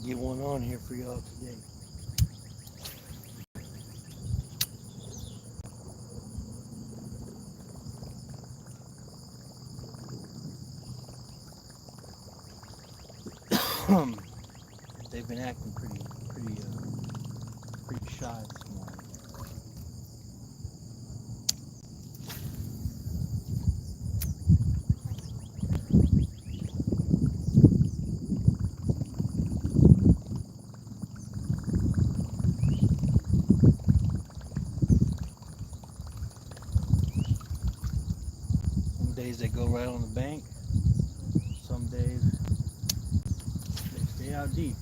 get one on here for y'all today. They've been acting pretty shy this morning. Some days they go right on the bank. Some days they stay out deep.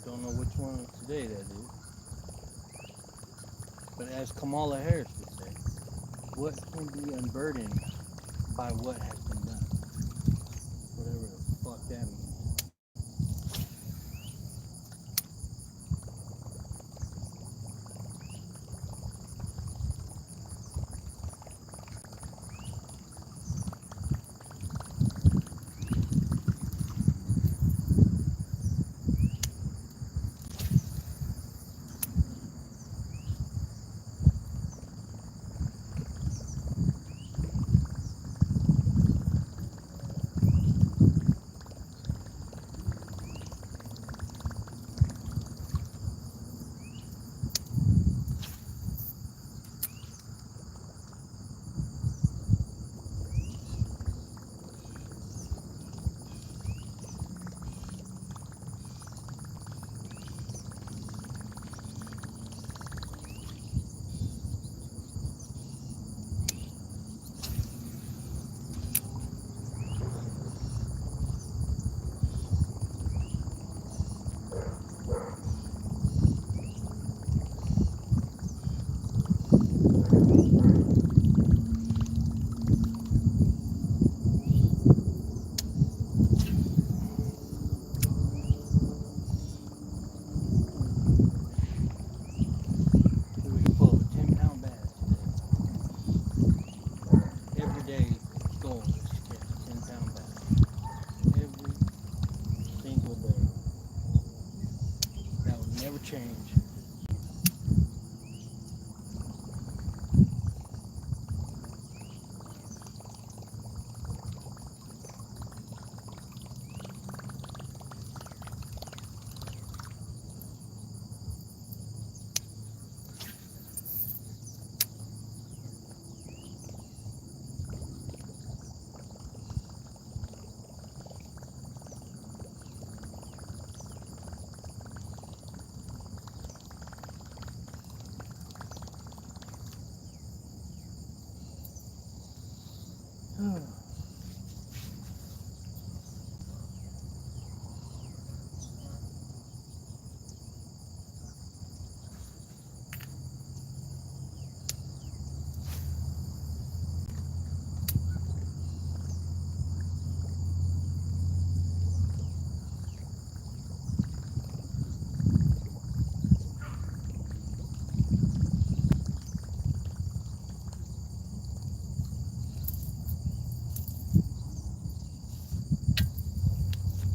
Don't know which one today that is. But as Kamala Harris would say, what can be unburdened by what has been done? Whatever the fuck that means. Change.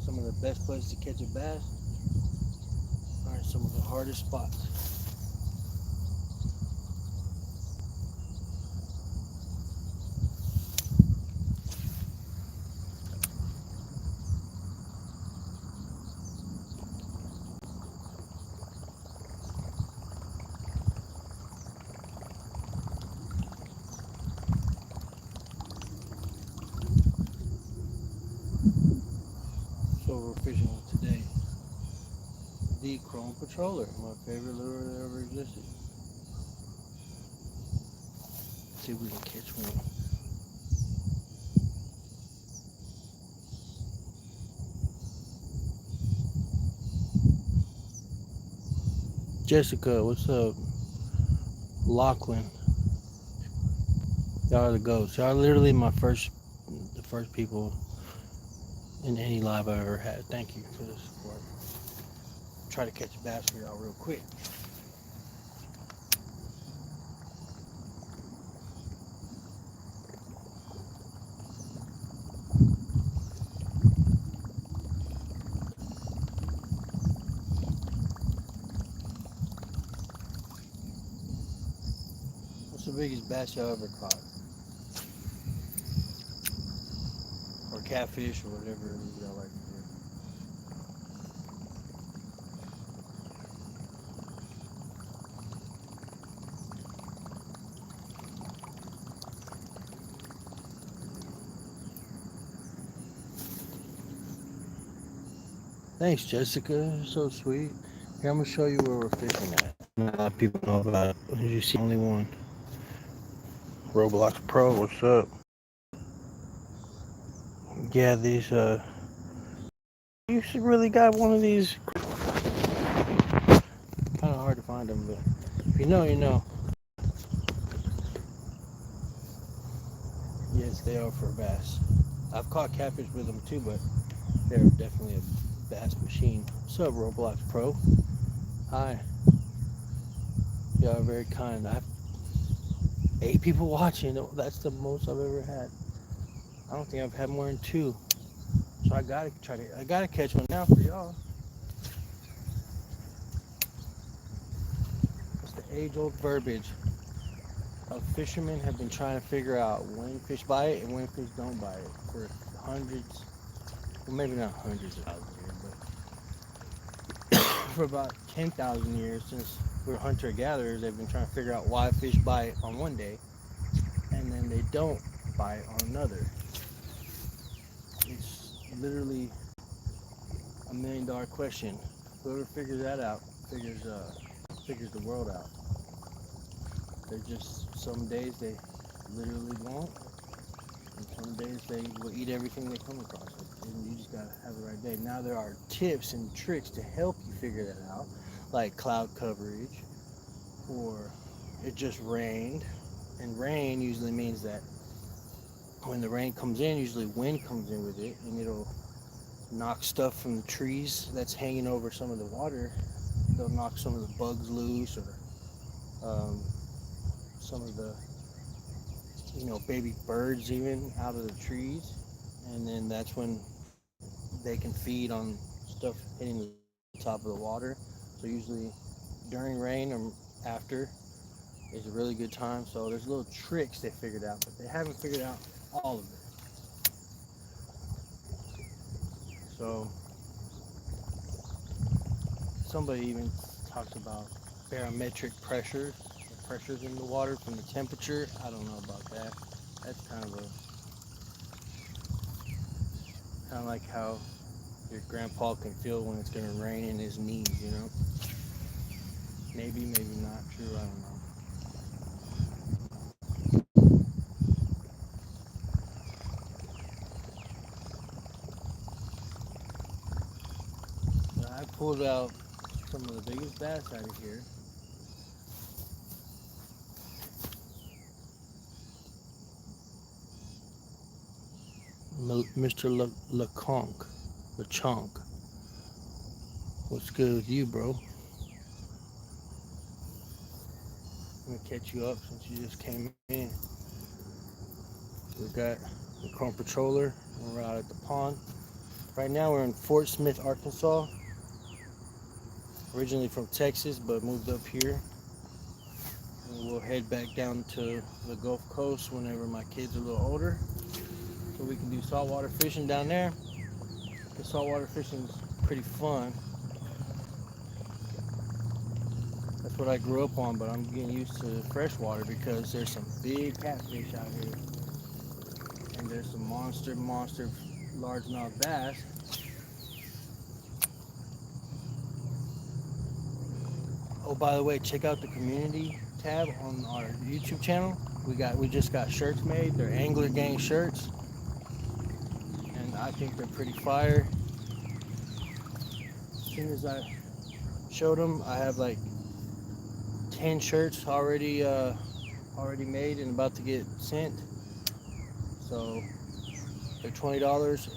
Some of the best places to catch a bass are some of the hardest spots. So we're fishing today. The Chrome Patroller, my favorite lure that ever existed. Let's see if we can catch one. Jessica, what's up? Lachlan, y'all are the goats. Y'all are literally the first people in any live I ever had. Thank you for the support. Try to catch a bass for y'all real quick. biggest bass y'all ever caught? Or catfish or whatever it is y'all like to do. Thanks, Jessica. You're so sweet. Here, I'm gonna show you where we're fishing at. Not a lot of people know about it. As you see, only one. Roblox Pro, what's up? Yeah, these you should really got one of these. Kind of hard to find them, but if you know, you know. Yes, they are for bass. I've caught catfish with them too, but they're definitely a bass machine. What's up, Roblox Pro? Hi. Y'all are very kind. I have 8 people watching. That's the most I've ever had. I don't think I've had more than 2. So I gotta catch one now for y'all. It's the age-old verbiage of fishermen have been trying to figure out when fish bite and when fish don't bite for hundreds, well maybe not hundreds of thousands of years, but for about 10,000 years since we're hunter-gatherers, they've been trying to figure out why fish bite on one day and then they don't bite on another. It's literally a $1 million question. Whoever figures that out figures the world out. They're just, some days they literally won't, and some days they will eat everything they come across. And you just gotta have the right day. Now there are tips and tricks to help you figure that out, like cloud coverage, or it just rained. And rain usually means that when the rain comes in, usually wind comes in with it, and it'll knock stuff from the trees that's hanging over some of the water. They'll knock some of the bugs loose, or some of the baby birds even out of the trees, and then that's when they can feed on stuff hitting the top of the water. So usually during rain or after is a really good time. So there's little tricks they figured out, but they haven't figured out all of it. So somebody even talks about barometric pressures, the pressures in the water from the temperature. I don't know about that. That's kind of like how your grandpa can feel when it's gonna rain in his knees, you know? Maybe not true, I don't know. But I pulled out some of the biggest bass out of here. Mr. LeChonk. What's good with you, bro? I'm gonna catch you up since you just came in. We got the Chrome Patroller, and we're out at the pond. Right now we're in Fort Smith, Arkansas. Originally from Texas, but moved up here. And we'll head back down to the Gulf Coast whenever my kids are a little older, so we can do saltwater fishing down there. The saltwater fishing is pretty fun. That's what I grew up on, but I'm getting used to freshwater because there's some big catfish out here. And there's some monster largemouth bass. Oh, by the way, check out the community tab on our YouTube channel. We just got shirts made. They're Angler Gang shirts, and I think they're pretty fire. As soon as I showed them, I have like 10 shirts already made and about to get sent. So they're $20.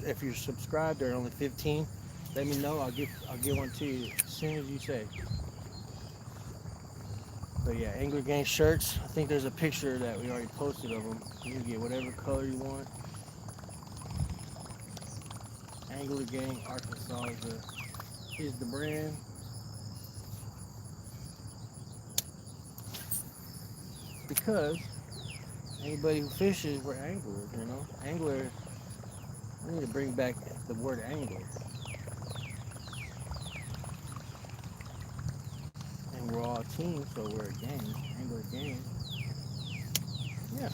If you're subscribed, they're only $15. Let me know. I'll get one to you as soon as you say. But yeah, Angler Gang shirts. I think there's a picture that we already posted of them. You can get whatever color you want. Angler Gang Arkansas is the brand. because anybody who fishes were anglers, you know. Angler, we need to bring back the word angler. And we're all a team, so we're a gang, angler gang. Yeah.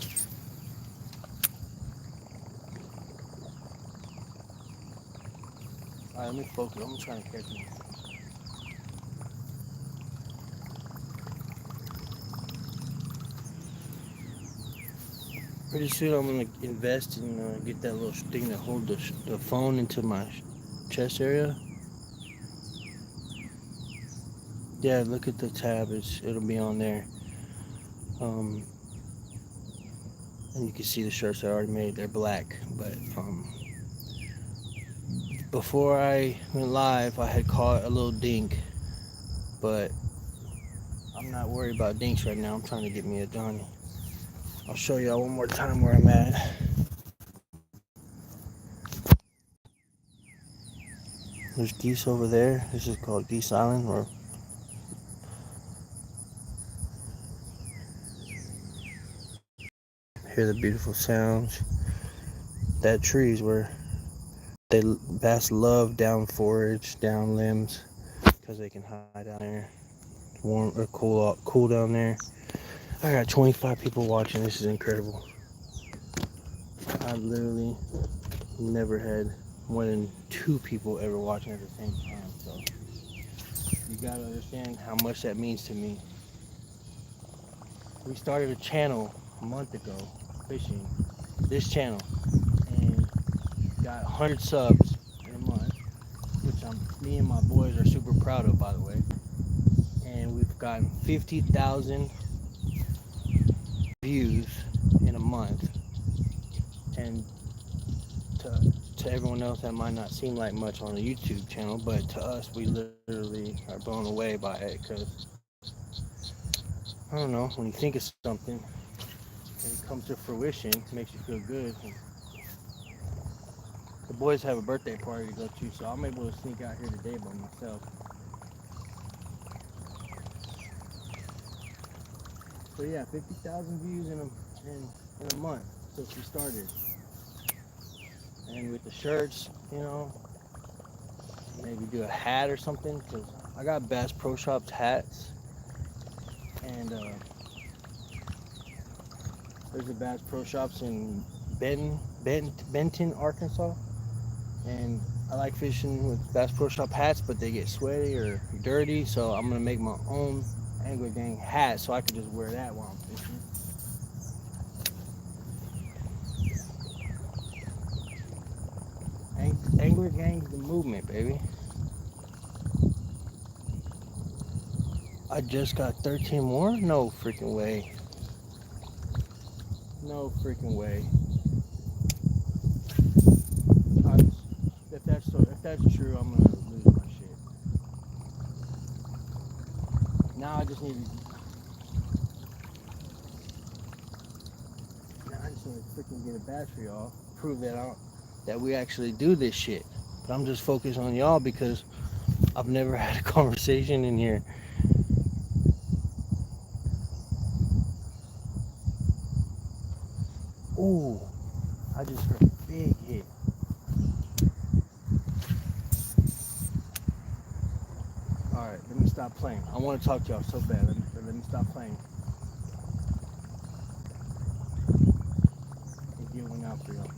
All right, let me focus. I'm trying to catch him. Pretty soon I'm gonna invest and get that little thing that hold the phone into my chest area. Yeah, look at the tab. It'll be on there. And you can see the shirts I already made. They're black, but before I went live, I had caught a little dink, but I'm not worried about dinks right now. I'm trying to get me a Johnny. I'll show y'all one more time where I'm at. There's geese over there. This is called Geese Island, or hear the beautiful sounds. That tree is where bass love down forage, down limbs, because they can hide down there, warm or cool down there. I got 25 people watching. This is incredible. I literally never had more than 2 people ever watching at the same time. So you gotta understand how much that means to me. We started a channel a month ago, fishing. This channel, and got 100 subs in a month, which me and my boys are super proud of, by the way. And we've gotten 50,000 views in a month. And to everyone else, that might not seem like much on a YouTube channel, but to us, we literally are blown away by it, because I don't know, when you think of something and it comes to fruition, it makes you feel good. And the boys have a birthday party to go to, so I'm able to sneak out here today by myself. So yeah, 50,000 views in a month since we started. And with the shirts, you know, maybe do a hat or something, because I got Bass Pro Shops hats. And there's a Bass Pro Shops in Benton, Arkansas. And I like fishing with Bass Pro Shop hats, but they get sweaty or dirty, so I'm gonna make my own Angler Gang hat so I can just wear that while I'm fishing. Angler Gang's the movement, baby. I just got 13 more? No freaking way. No freaking way. If that's true, I'm gonna lose my shit. Now I just need to freaking get a batch for y'all. Prove that we actually do this shit. But I'm just focused on y'all because I've never had a conversation in here. Ooh, I just heard a big hit. Alright, let me stop playing. I want to talk to y'all so bad, let me stop playing. And get one out for y'all.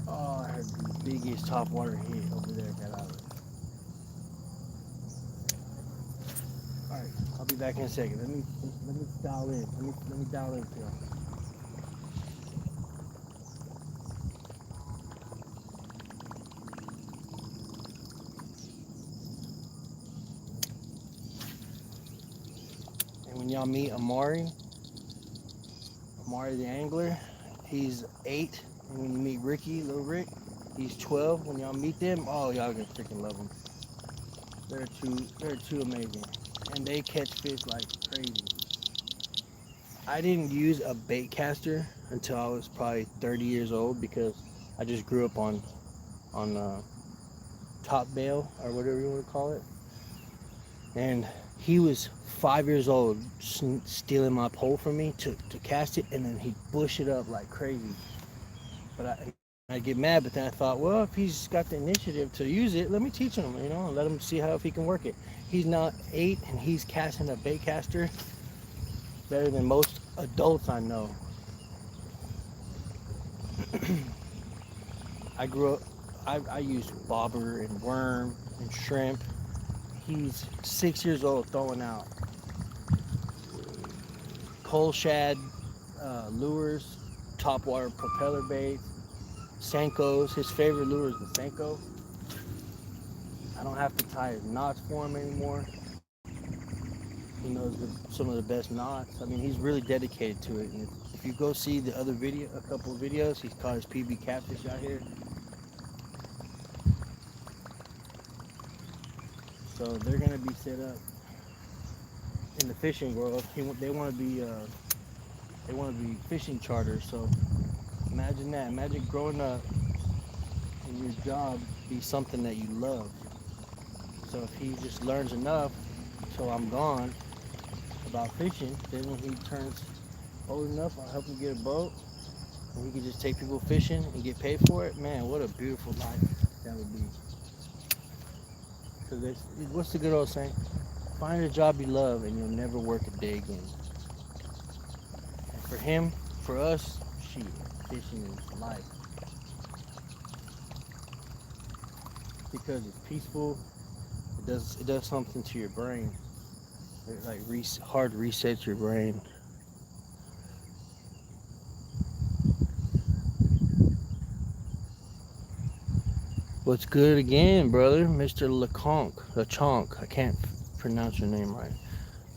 Oh, I heard the biggest topwater hit over there at that island. Alright, I'll be back in a second. Let me dial in. Let me dial in for y'all. And when y'all meet Amari the angler, he's 8. And when you meet Ricky, little Rick, he's 12. When y'all meet them, oh, y'all gonna freaking love them. They're too amazing. And they catch fish like crazy. I didn't use a bait caster until I was probably 30 years old because I just grew up on top bail or whatever you want to call it. And He was 5 years old, stealing my pole from me to cast it, and then he'd bush it up like crazy. But I get mad, but then I thought, well, if he's got the initiative to use it, let me teach him, and let him see how if he can work it. He's now 8, and he's casting a bait caster better than most adults I know. I grew up, I used bobber and worm and shrimp. He's 6 years old throwing out pole shad lures, topwater propeller baits, Senkos. His favorite lure is the Senko. I don't have to tie his knots for him anymore. He knows some of the best knots. I mean, he's really dedicated to it. And if you go see the other a couple of videos, he's caught his PB catfish out here. So they're gonna be set up in the fishing world. They want to be fishing charters. So imagine that. Imagine growing up and your job be something that you love. So if he just learns enough till I'm gone about fishing, then when he turns old enough, I'll help him get a boat, and he can just take people fishing and get paid for it. Man, what a beautiful life that would be. Because what's the good old saying? Find a job you love and you'll never work a day again. And for him, for us, fishing is life. Because it's peaceful. It does something to your brain. It like hard resets your brain. What's good again, brother? Mr. LeConk. I can't pronounce your name right.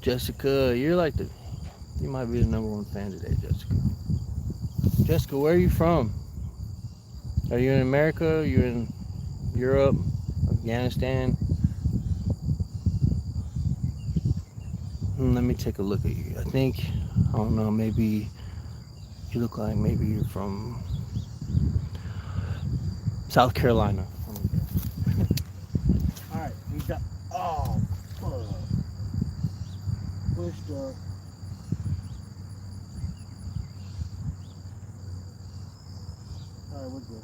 Jessica, you might be the #1 fan today, Jessica. Jessica, where are you from? Are you in America? Are you in Europe? Afghanistan? Let me take a look at you. I don't know, maybe you look like maybe you're from South Carolina. Alright, we got, oh, fuck. Pushed up. Alright, we're good.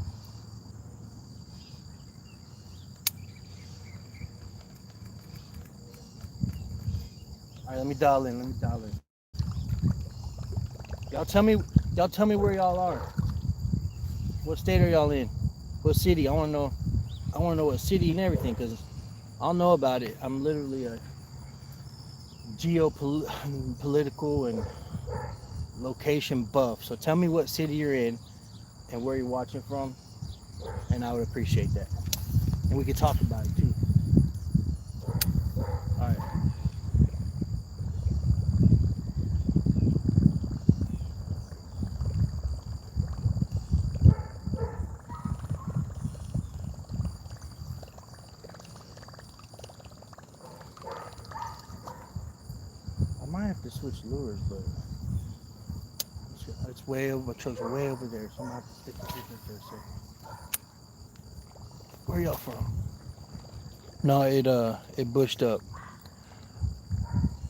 Alright, let me dial in. Y'all tell me where y'all are. What state are y'all in? What city? I wanna know what city and everything, because I'll know about it. I'm literally a geopolitical and location buff. So tell me what city you're in and where you're watching from, and I would appreciate that. And we could talk about it too. Alright. I might have to switch lures, but it's way over. My truck's way over there, so I'm gonna have to stick with it for a second. Where y'all from? No, it bushed up.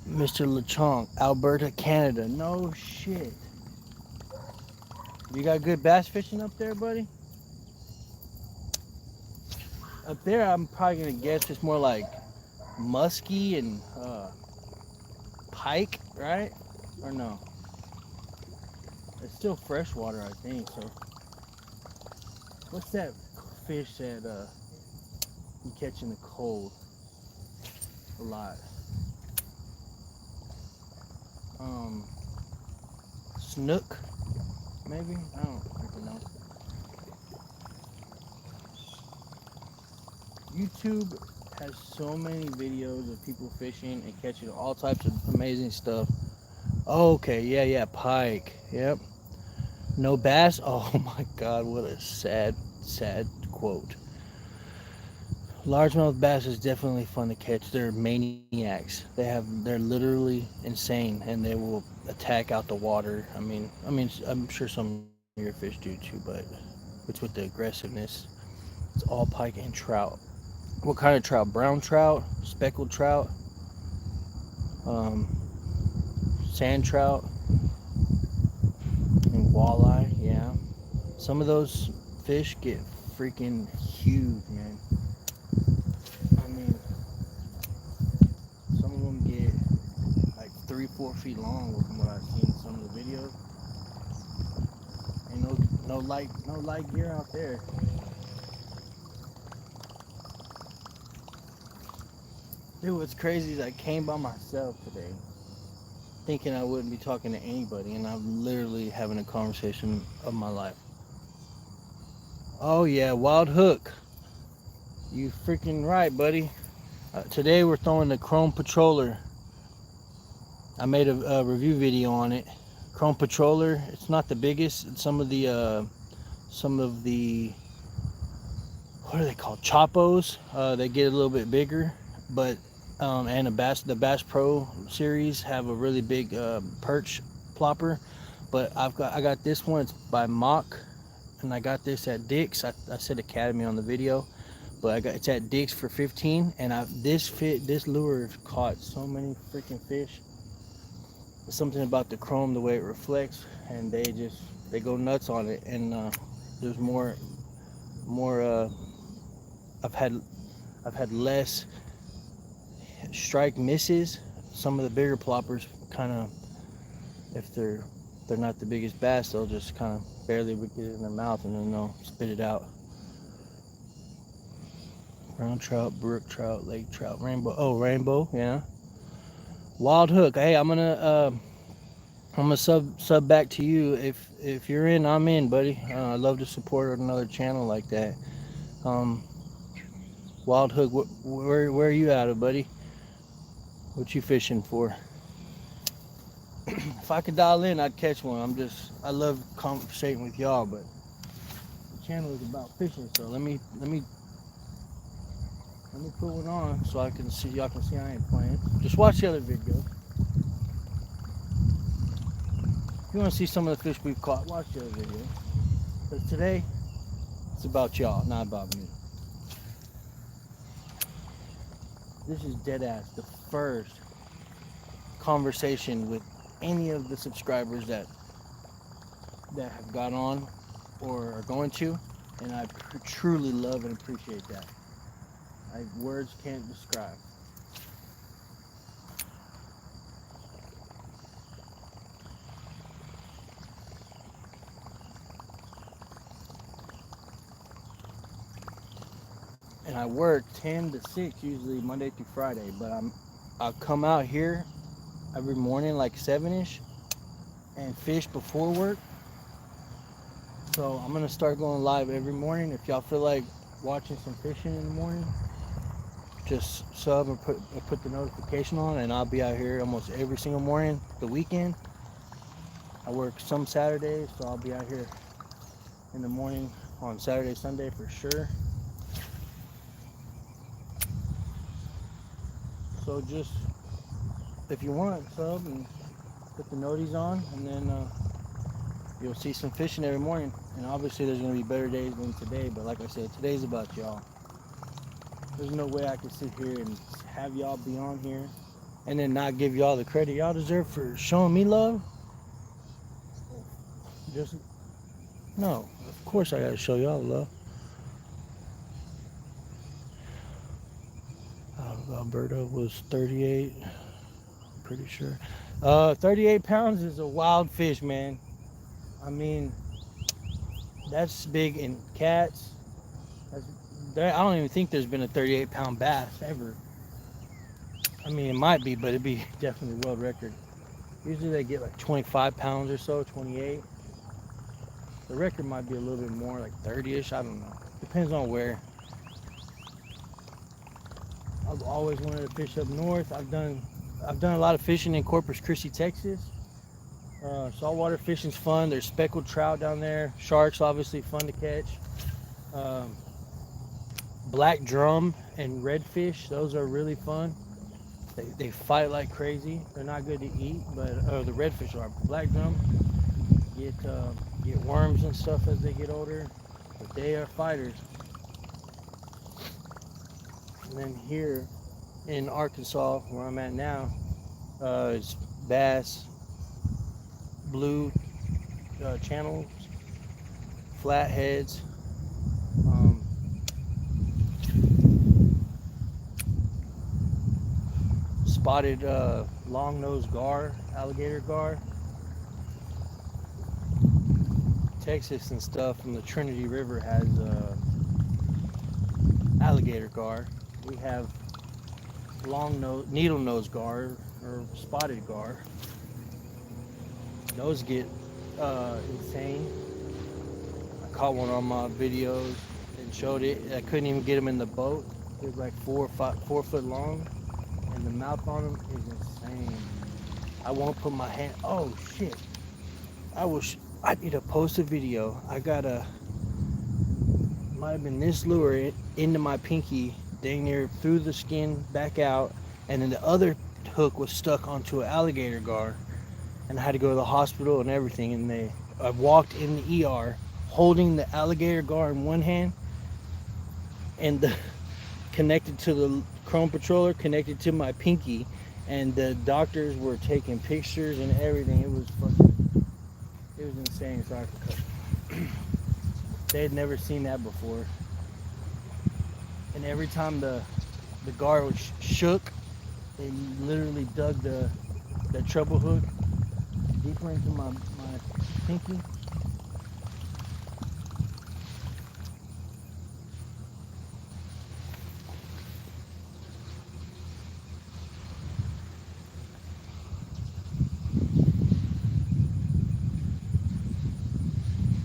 Mr. LeChonk, Alberta, Canada. No shit. You got good bass fishing up there, buddy? Up there, I'm probably gonna guess it's more like muskie and pike, right? Or no? It's still freshwater, I think. So, what's that fish that you catch in the cold a lot? Snook, maybe? I don't freaking know. YouTube has so many videos of people fishing and catching all types of amazing stuff. Oh, okay, yeah, pike. Yep. No bass? Oh my god, what a sad quote. Largemouth bass is definitely fun to catch. They're maniacs. They're literally insane, and they will attack out the water. I mean, I'm sure some of your fish do too, but it's with the aggressiveness. It's all pike and trout. What kind of trout? Brown trout? Speckled trout? Sand trout and walleye. Yeah, some of those fish get freaking huge, man. I mean, some of them get like 3-4 feet long from what I've seen in some of the videos. Ain't no light gear out there. Dude, what's crazy is I came by myself today, thinking I wouldn't be talking to anybody, and I'm literally having a conversation of my life. Oh yeah, wild hook. You freaking right, buddy. Today we're throwing the Chrome Patroller. I made a review video on it. Chrome Patroller. It's not the biggest. Some of the what are they called? Choppos. They get a little bit bigger, but and the Bass Pro series have a really big perch plopper. But I got this one. It's by Mock, and I got this at Dick's. I said Academy on the video, but it's at Dick's for 15. And this lure caught so many freaking fish. There's something about the chrome, the way it reflects, and they go nuts on it. And there's more. I've had less strike misses. Some of the bigger ploppers kind of, if they're not the biggest bass, they'll just kind of barely get it in their mouth and then they'll spit it out. Brown trout, brook trout, lake trout, rainbow. Oh, rainbow, yeah. Wild hook. Hey, I'm gonna sub back to you if you're in. I'm in, buddy. I love to support another channel like that. Wild hook. Where are you at, buddy? What you fishing for? If I could dial in, I'd catch one. I love conversating with y'all, but the channel is about fishing. So let me put one on so y'all can see I ain't playing. Just watch the other videos. If you want to see some of the fish we've caught, watch the other videos. But today, it's about y'all, not about me. This is dead ass the first conversation with any of the subscribers that have got on or are going to, and I truly love and appreciate that. Words can't describe. And I work 10 to 6 usually Monday through Friday, but I'll come out here every morning like 7ish and fish before work. So I'm gonna start going live every morning. If y'all feel like watching some fishing in the morning, just sub or put the notification on, and I'll be out here almost every single morning. The weekend I work some Saturdays, so I'll be out here in the morning on Saturday, Sunday for sure. So just, if you want, sub and put the noties on, and then you'll see some fishing every morning. And obviously there's going to be better days than today, but like I said, today's about y'all. There's no way I can sit here and have y'all be on here and then not give y'all the credit y'all deserve for showing me love. No, of course I got to show y'all love. Alberta was 38, I'm pretty sure. 38 pounds is a wild fish, man. I mean, that's big in cats. I don't even think there's been a 38-pound bass ever. I mean, it might be, but it'd be definitely world record. Usually they get like 25 pounds or so, 28. The record might be a little bit more, like 30-ish, I don't know. Depends on where. I've always wanted to fish up north. I've done a lot of fishing in Corpus Christi, Texas. Saltwater fishing's fun. There's speckled trout down there. Sharks, obviously, fun to catch. Black drum and redfish, those are really fun. They fight like crazy. They're not good to eat, but the redfish are. Black drum get worms and stuff as they get older, but they are fighters. And then here in Arkansas, where I'm at now, It's bass, blue channels, flatheads, um, spotted long-nosed gar, alligator gar. Texas and stuff from the Trinity River has alligator gar. We have needle nose gar or spotted gar. Those get insane. I caught one on my videos and showed it. I couldn't even get them in the boat. It was like 4 foot long, and the mouth on them is insane. I won't put my hand. Oh shit! I need to post a video. I got might have been this lure into my pinky, dang near through the skin back out, and then the other hook was stuck onto an alligator gar, and I had to go to the hospital and everything. And I walked in the ER holding the alligator gar in one hand, and connected to the chrome patroller, connected to my pinky, and the doctors were taking pictures and everything. It was insane. Sorry for cutting. They had never seen that before. And every time the gar was shook, they literally dug the treble hook deeper into my pinky.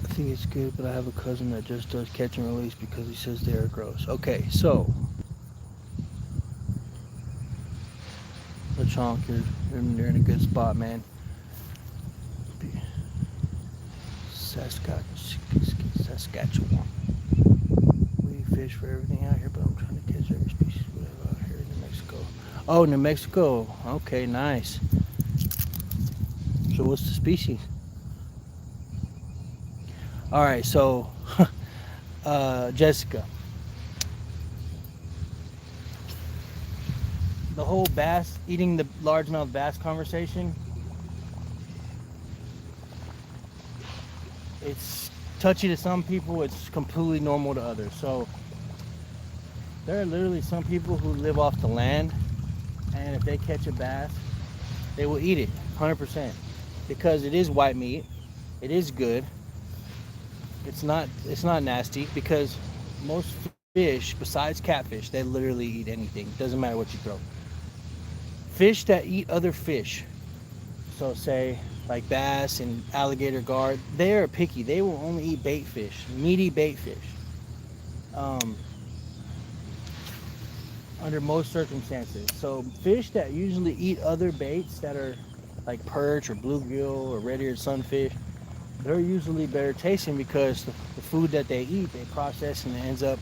I think it's good, but I have a cousin that just does catch and release because he says they are gross. Okay, so LeChonk, you're in a good spot, man. Saskatchewan. We fish for everything out here, but I'm trying to catch every species we have out here in New Mexico. Oh, New Mexico. Okay, nice. So what's the species? All right, so Jessica, the whole bass, eating the largemouth bass conversation, it's touchy to some people, it's completely normal to others. So there are literally some people who live off the land, and if they catch a bass, they will eat it 100% because it is white meat, it is good. It's not nasty, because most fish, besides catfish, they literally eat anything. Doesn't matter what you throw. Fish that eat other fish, so say like bass and alligator gar, they are picky. They will only eat bait fish, meaty bait fish. Under most circumstances. So fish that usually eat other baits that are like perch or bluegill or red-eared sunfish, they're usually better tasting because the food that they eat, they process and it ends up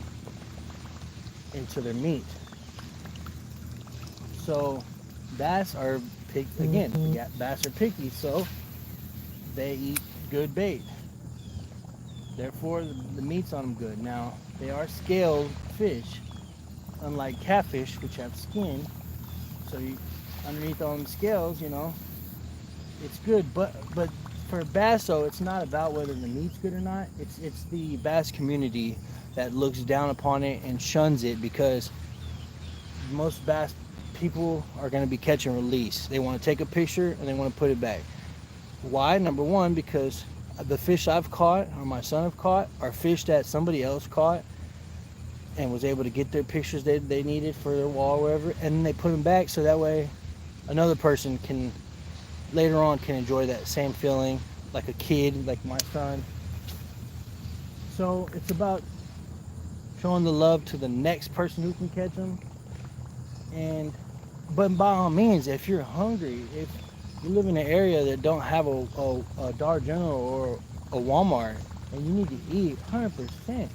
into their meat. So bass are again, bass are picky, so they eat good bait. Therefore, the meat's on them good. Now, they are scaled fish, unlike catfish, which have skin. So underneath on the scales, it's good. But for bass, though, it's not about whether the meat's good or not. It's the bass community that looks down upon it and shuns it, because most bass people are going to be catch and release. They want to take a picture and they want to put it back. Why? Number one, because the fish I've caught, or my son have caught, are fish that somebody else caught and was able to get their pictures they needed for their wall or whatever, and then they put them back so that way another person can later on can enjoy that same feeling, like a kid, like my son. So it's about showing the love to the next person who can catch them. But by all means, if you're hungry, if you live in an area that don't have a Dollar General or a Walmart and you need to eat, 100%,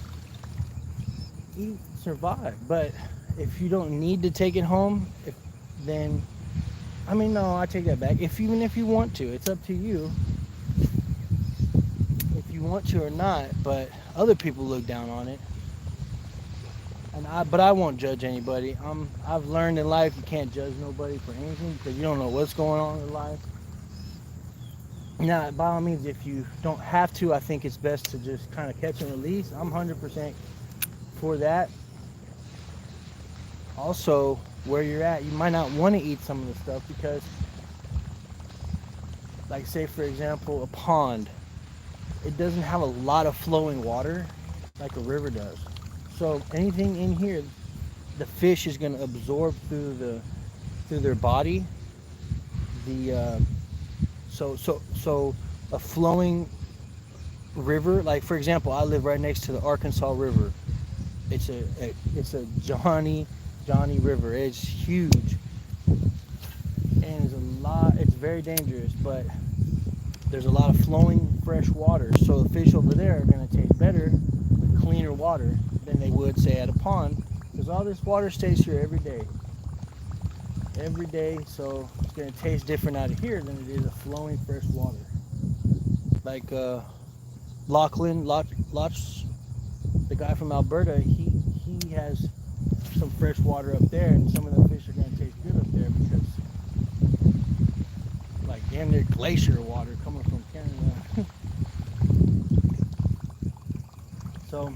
eat, survive. But if you don't need to take it home, then no, I take that back. Even if you want to, it's up to you if you want to or not. But other people look down on it. But I won't judge anybody. I've learned in life you can't judge nobody for anything because you don't know what's going on in life. Now, by all means, if you don't have to, I think it's best to just kind of catch and release. I'm 100% for that. Also, where you're at, you might not want to eat some of the stuff because, like, say for example, a pond, it doesn't have a lot of flowing water like a river does. So anything in here, the fish is going to absorb through their body. The so a flowing river, like for example, I live right next to the Arkansas River. It's a Johnny River. It's huge and it's very dangerous, but there's a lot of flowing fresh water. So the fish over there are going to taste better with cleaner water than they would say at a pond, because all this water stays here every day. So it's going to taste different out of here than it is a flowing fresh water. Like Lachlan, the guy from Alberta, he has some fresh water up there, and some of the fish are going to taste good up there because, like, damn near glacier water coming from Canada. So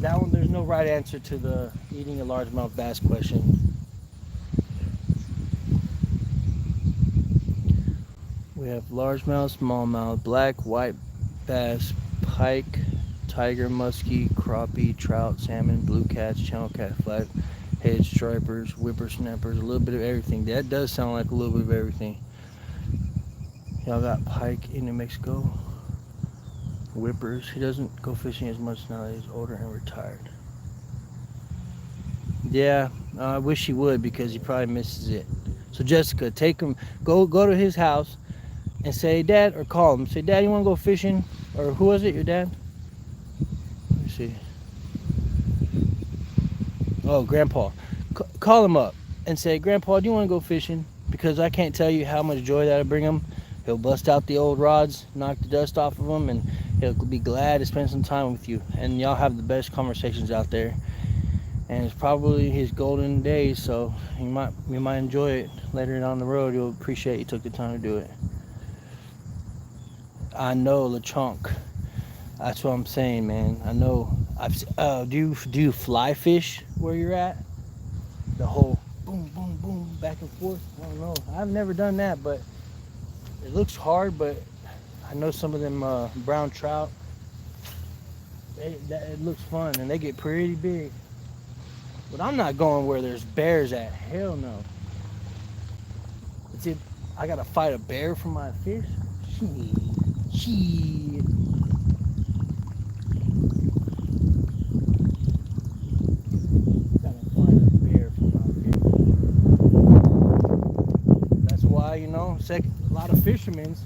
that one, there's no right answer to the eating a largemouth bass question. We have largemouth, smallmouth, black, white bass, pike, tiger, muskie, crappie, trout, salmon, blue cats, channel cat, flathead, stripers, whippersnappers, a little bit of everything. That does sound like a little bit of everything. Y'all got pike in New Mexico. Whippers. He doesn't go fishing as much now that he's older and retired. Yeah, I wish he would because he probably misses it. So Jessica, take him, go to his house and say, Dad, or call him. Say, Dad, you want to go fishing? Or who was it, your dad? Let me see. Oh, Grandpa. Call him up and say, Grandpa, do you want to go fishing? Because I can't tell you how much joy that'll bring him. He'll bust out the old rods, knock the dust off of them, and he'll be glad to spend some time with you. And y'all have the best conversations out there. And it's probably his golden days, so you might enjoy it later down the road. You'll appreciate you took the time to do it. I know, LeChonk. That's what I'm saying, man. I know. Do you fly fish where you're at? The whole boom, boom, boom, back and forth. I don't know. I've never done that, but it looks hard. But I know some of them brown trout. It looks fun, and they get pretty big. But I'm not going where there's bears at. Hell no. I gotta fight a bear for my fish? Shit. Gotta find a bear for my fish. That's why, a lot of fishermen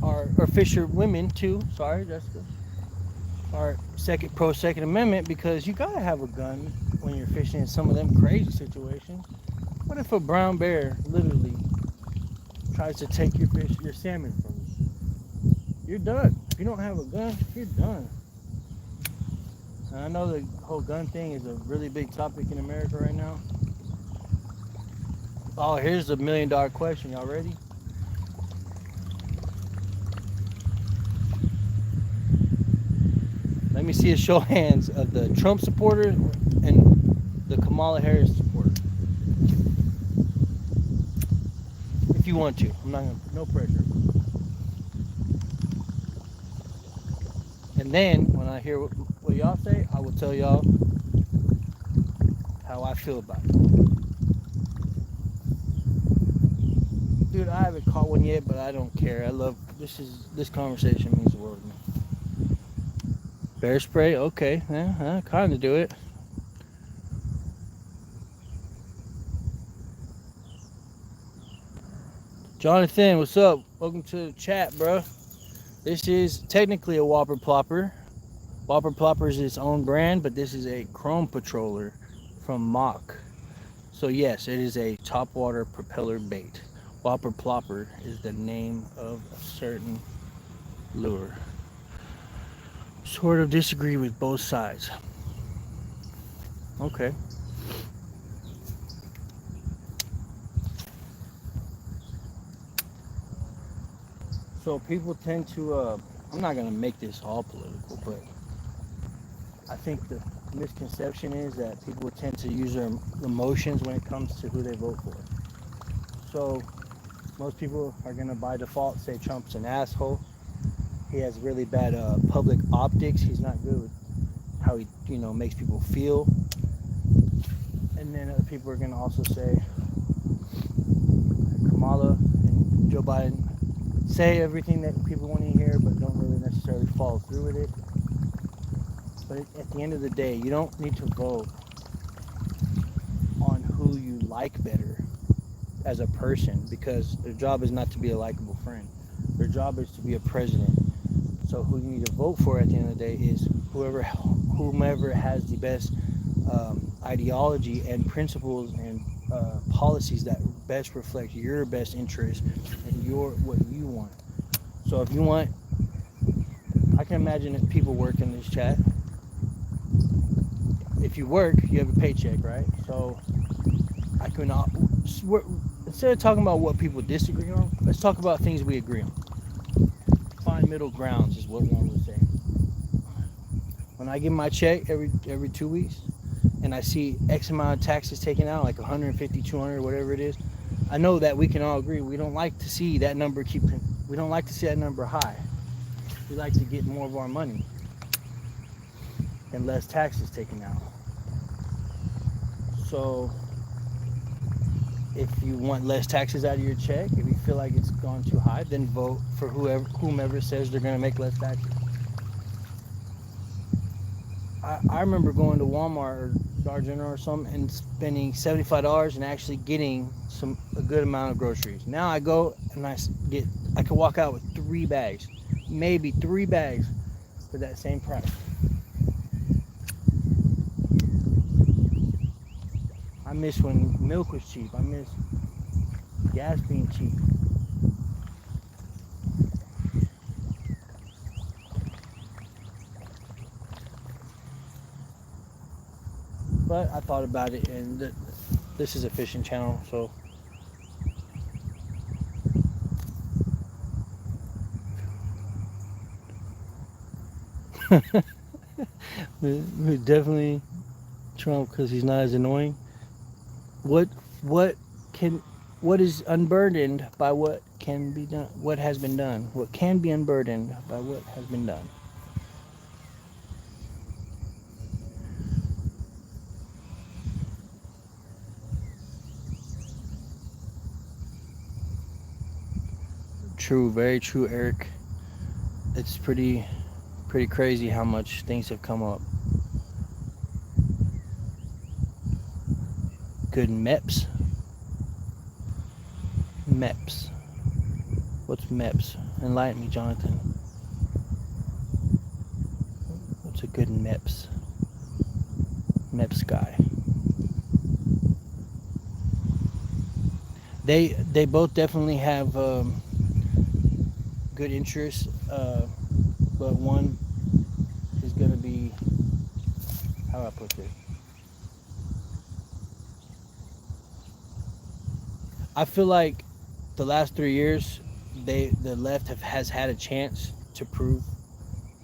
or fisher women too, sorry, Jessica, are Second Amendment, because you gotta have a gun when you're fishing in some of them crazy situations. What if a brown bear literally tries to take your salmon from you? You're done. If you don't have a gun, you're done. And I know the whole gun thing is a really big topic in America right now. Oh, here's the $1 million question. Y'all ready? Let me see a show of hands of the Trump supporters and the Kamala Harris supporters. If you want to. I'm not going to, no pressure. And then, when I hear what y'all say, I will tell y'all how I feel about it. Dude, I haven't caught one yet, but I don't care. This conversation means the world to me. Bear spray? Okay. Yeah, I kind of do it. Jonathan, what's up? Welcome to the chat, bro. This is technically a Whopper Plopper. Whopper Plopper is its own brand, but this is a Chrome Patroller from Mach. So yes, it is a topwater propeller bait. Whopper Plopper is the name of a certain lure. Sort of disagree with both sides. Okay. So people tend to, I'm not going to make this all political, but I think the misconception is that people tend to use their emotions when it comes to who they vote for. So most people are going to by default say Trump's an asshole. He has really bad public optics. He's not good with how he, makes people feel. And then other people are going to also say Kamala and Joe Biden say everything that people want to hear, but don't really necessarily follow through with it. But at the end of the day, you don't need to vote on who you like better as a person, because their job is not to be a likable friend. Their job is to be a president. So who you need to vote for at the end of the day is whomever has the best ideology and principles and policies that best reflect your best interest and what you want. So if you want, I can imagine that people work in this chat. If you work, you have a paycheck, right? So I can, instead of talking about what people disagree on, let's talk about things we agree on. Find middle grounds is what one would say. When I get my check every 2 weeks and I see X amount of taxes taken out, like 150, 200, whatever it is, I know that we can all agree we don't like to see that number we don't like to see that number high. We like to get more of our money and less taxes taken out. So if you want less taxes out of your check, if you feel like it's gone too high, then vote for whomever says they're going to make less taxes. I remember going to Walmart or Dollar General or something and spending $75 and actually getting a good amount of groceries. Now I go and I can walk out with 3 bags, maybe 3 bags for that same price. I miss when milk was cheap. I miss gas being cheap. But I thought about it, and this is a fishing channel, so definitely Trump, because he's not as annoying. What is unburdened by what can be done? What has been done? What can be unburdened by what has been done? True, very true, Eric. It's pretty crazy how much things have come up. Good MEPS. MEPS. What's MEPS? Enlighten me, Jonathan. What's a good MEPS? MEPS guy. They both definitely have good interests, but one is going to be, how do I put this? I feel like the last 3 years, the left has had a chance to prove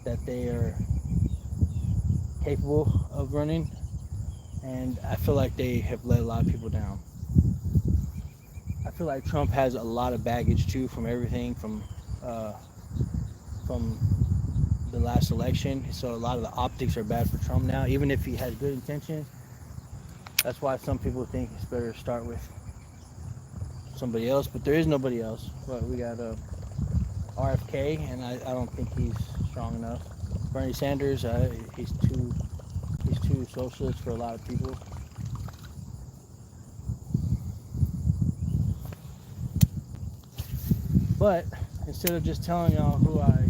that they are capable of running, and I feel like they have let a lot of people down. I feel like Trump has a lot of baggage too, from everything from the last election. So a lot of the optics are bad for Trump now, even if he has good intentions. That's why some people think it's better to start with somebody else, but there is nobody else. But we got RFK, and I don't think he's strong enough. Bernie Sanders, he's too socialist for a lot of people. But instead of just telling y'all who I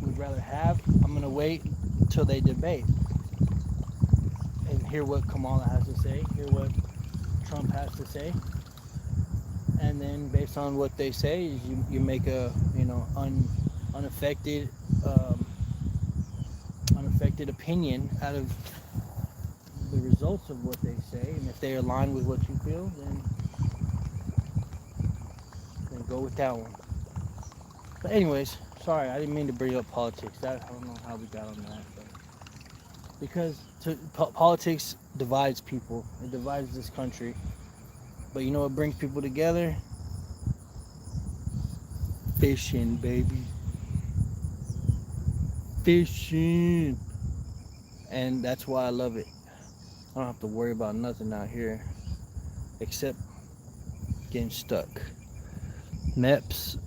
would rather have, I'm gonna wait until they debate and hear what Kamala has to say, hear what Trump has to say, and then based on what they say, you make a unaffected opinion out of the results of what they say, and if they align with what you feel, then go with that one. But anyways, sorry, I didn't mean to bring up politics. I don't know how we got on that, but because politics divides people. It divides this country. But you know what brings people together? Fishing, baby. Fishing. And that's why I love it. I don't have to worry about nothing out here except getting stuck. Meps.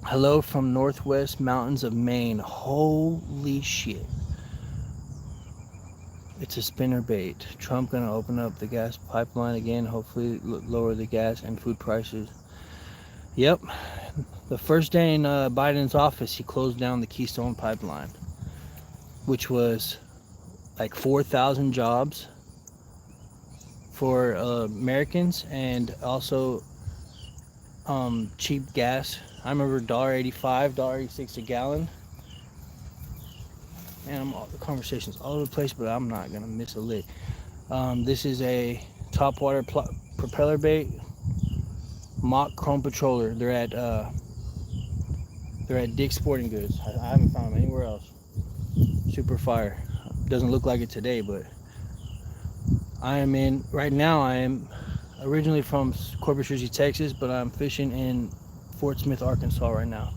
Hello from Northwest Mountains of Maine. Holy shit. It's a spinnerbait. Trump gonna open up the gas pipeline again, hopefully lower the gas and food prices. Yep. The first day in Biden's office, he closed down the Keystone Pipeline, which was like 4,000 jobs for Americans, and also cheap gas. I remember $1.85, $1.86 a gallon. And the conversation's all over the place, but I'm not gonna miss a lick. This is a topwater propeller bait, mock chrome patroller. They're at Dick's Sporting Goods. I haven't found them anywhere else. Super fire. Doesn't look like it today, but right now I am originally from Corpus Christi, Texas, but I'm fishing in Fort Smith, Arkansas right now.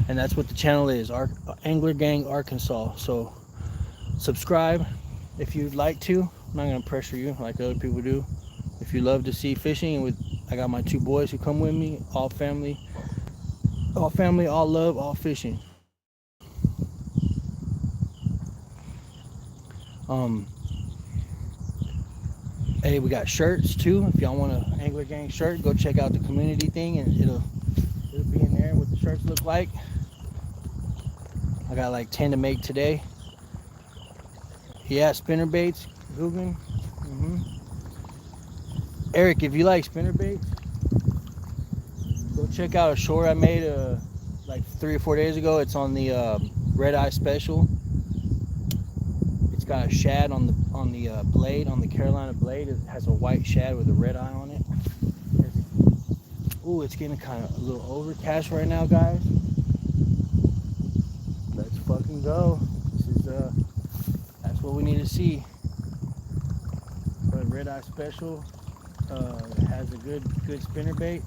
And that's what the channel is, Angler Gang Arkansas. So subscribe if you'd like to. I'm not gonna pressure you like other people do. If you love to see fishing, I got my 2 boys who come with me, all family, all love, all fishing. Hey, we got shirts too. If y'all want an Angler Gang shirt, go check out the community thing, and it'll be in there what the shirts look like. I got like 10 to make today. Yeah, spinner baits, Guggen. Eric, if you like spinner baits, go check out a short I made like 3 or 4 days ago. It's on the Red Eye Special. It's got a shad on the blade, on the Carolina blade. It has a white shad with a red eye on it. Ooh, it's getting kind of a little overcast right now, guys. Let's fucking go. This is that's what we need to see. But Red Eye Special has a good spinner bait,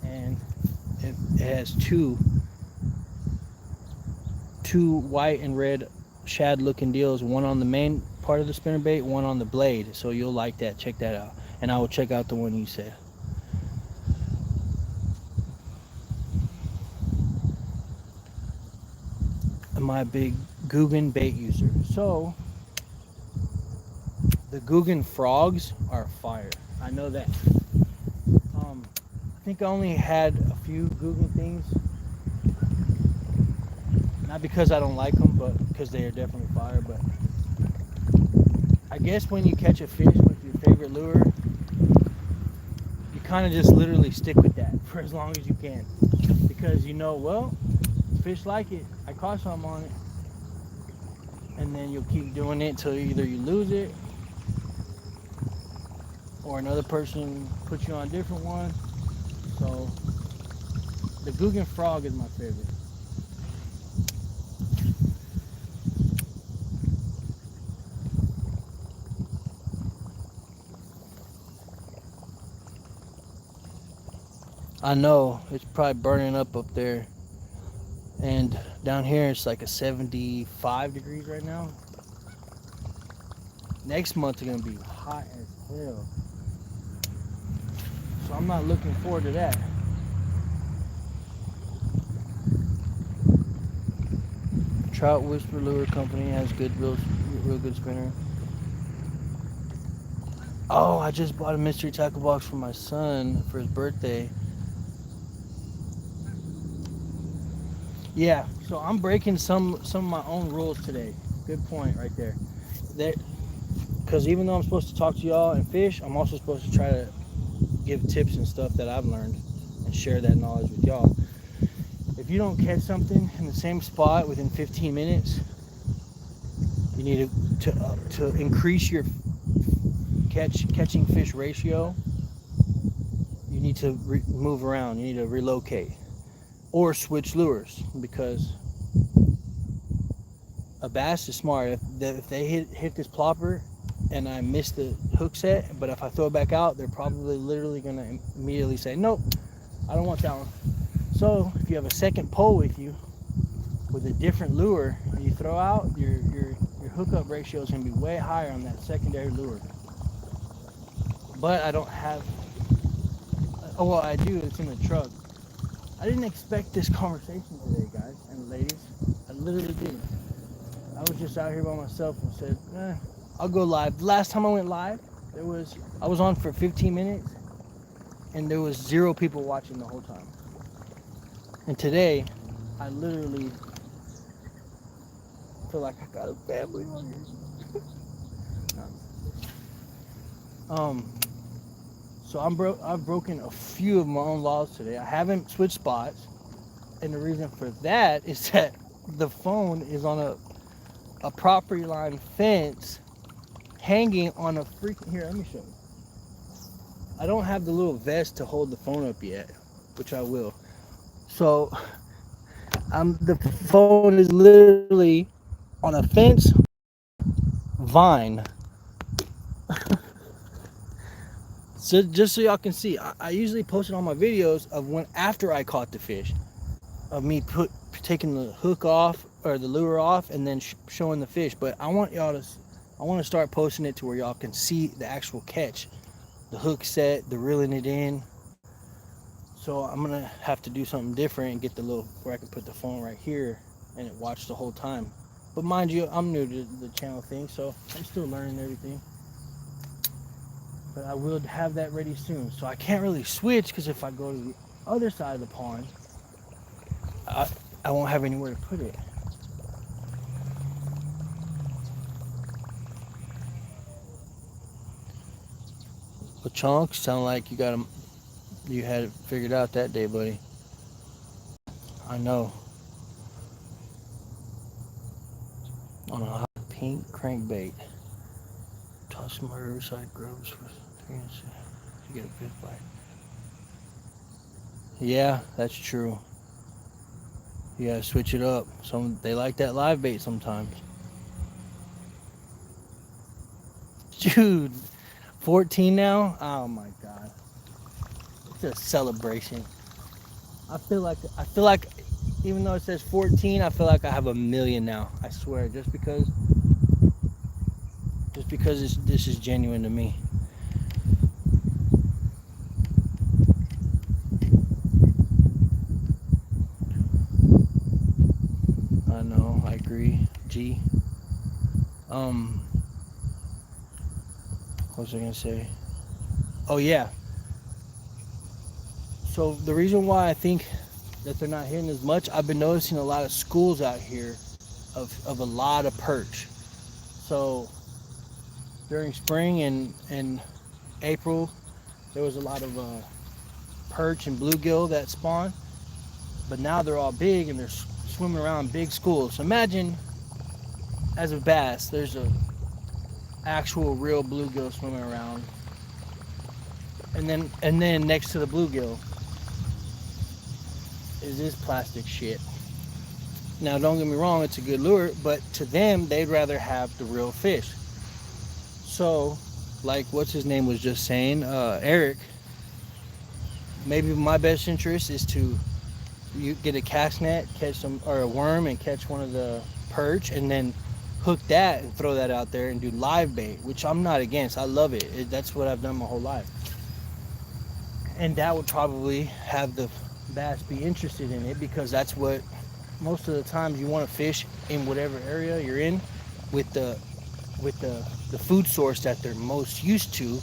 and it has two white and red shad looking deals, one on the main part of the spinner bait, one on the blade. So you'll like that. Check that out, and I will check out the one you said. My big Guggen bait user. So the Guggen frogs are fire. I know that. I think I only had a few Guggen things. Not because I don't like them, but because they are definitely fire. But I guess when you catch a fish with your favorite lure, you kind of just literally stick with that for as long as you can, because you know, well, fish like it, I caught some on it, and then you'll keep doing it till either you lose it or another person puts you on a different one. So the Guggen frog is my favorite. I know, it's probably burning up there. And down here it's like a 75 degrees right now. Next month it's gonna be hot as hell. So I'm not looking forward to that. Trout Whisper Lure Company has real good spinner. Oh, I just bought a mystery tackle box for my son for his birthday. Yeah, so I'm breaking some of my own rules today. Good point right there. Because even though I'm supposed to talk to y'all and fish, I'm also supposed to try to give tips and stuff that I've learned and share that knowledge with y'all. If you don't catch something in the same spot within 15 minutes, you You need to increase your catching fish ratio. You need to move around. You need to relocate or switch lures, because a bass is smart. If they hit this plopper and I miss the hook set, but if I throw it back out, they're probably literally going to immediately say, nope, I don't want that one. So if you have a second pole with you with a different lure and you throw out, your hookup ratio is going to be way higher on that secondary lure. But I don't have, oh well, I do, it's in the truck. I didn't expect this conversation today, guys and ladies. I literally didn't. I was just out here by myself and said, I'll go live. Last time I went live, I was on for 15 minutes and there was 0 people watching the whole time. And today, I literally feel like I got a family on here. So I've broken a few of my own laws today. I haven't switched spots, and the reason for that is that the phone is on a property line fence hanging on a freaking, here, let me show you. I don't have the little vest to hold the phone up yet, which I will. So the phone is literally on a fence vine. So just so y'all can see, I usually post it on my videos of when after I caught the fish, of me taking the hook off or the lure off and then showing the fish. But I want to start posting it to where y'all can see the actual catch, the hook set, the reeling it in. So I'm gonna have to do something different and get the little where I can put the phone right here and it watch the whole time. But mind you, I'm new to the channel thing, so I'm still learning everything. But I will have that ready soon. So I can't really switch, because if I go to the other side of the pond, I won't have anywhere to put it. Well, Chunks, sound like you had it figured out that day, buddy. I know. On a hot pink crankbait. Toss my riverside grubs for 3 inches to get a big bite. Yeah, that's true. You gotta switch it up. They like that live bait sometimes. Dude, 14 now? Oh my god. It's a celebration. I feel like even though it says 14, I feel like I have 1 million now. I swear, just because this is genuine to me. I know, I agree. G. What was I gonna say? Oh yeah. So the reason why I think that they're not hitting as much, I've been noticing a lot of schools out here of a lot of perch. So during spring and April, there was a lot of perch and bluegill that spawn, but now they're all big and they're swimming around big schools. So imagine, as a bass, there's a actual real bluegill swimming around, and then next to the bluegill is this plastic shit. Now don't get me wrong, it's a good lure, but to them they'd rather have the real fish. So like what's his name was just saying, Eric, maybe my best interest is to get a cast net, catch some, or a worm, and catch one of the perch, and then hook that and throw that out there and do live bait, which I'm not against. I love it. That's what I've done my whole life. And that would probably have the bass be interested in it, because that's what most of the times you want to fish in whatever area you're in with the food source that they're most used to,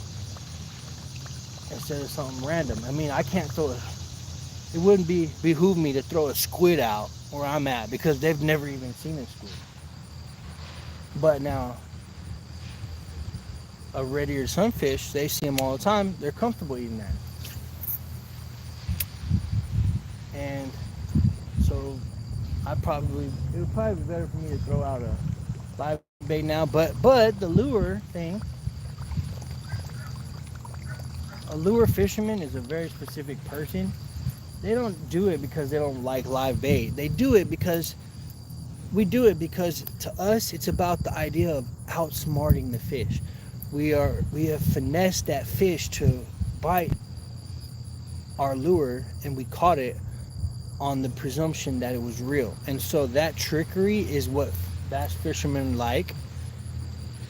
instead of something random. I mean, I can't throw it wouldn't behoove me to throw a squid out where I'm at, because they've never even seen a squid. But now a red eared sunfish, they see them all the time, they're comfortable eating that. And so it would probably be better for me to throw out a live bait now, but the lure thing, a lure fisherman is a very specific person. They don't do it because they don't like live bait. They do it because we do it because to us it's about the idea of outsmarting the fish. We have finessed that fish to bite our lure, and we caught it on the presumption that it was real. And so that trickery is what bass fishermen like.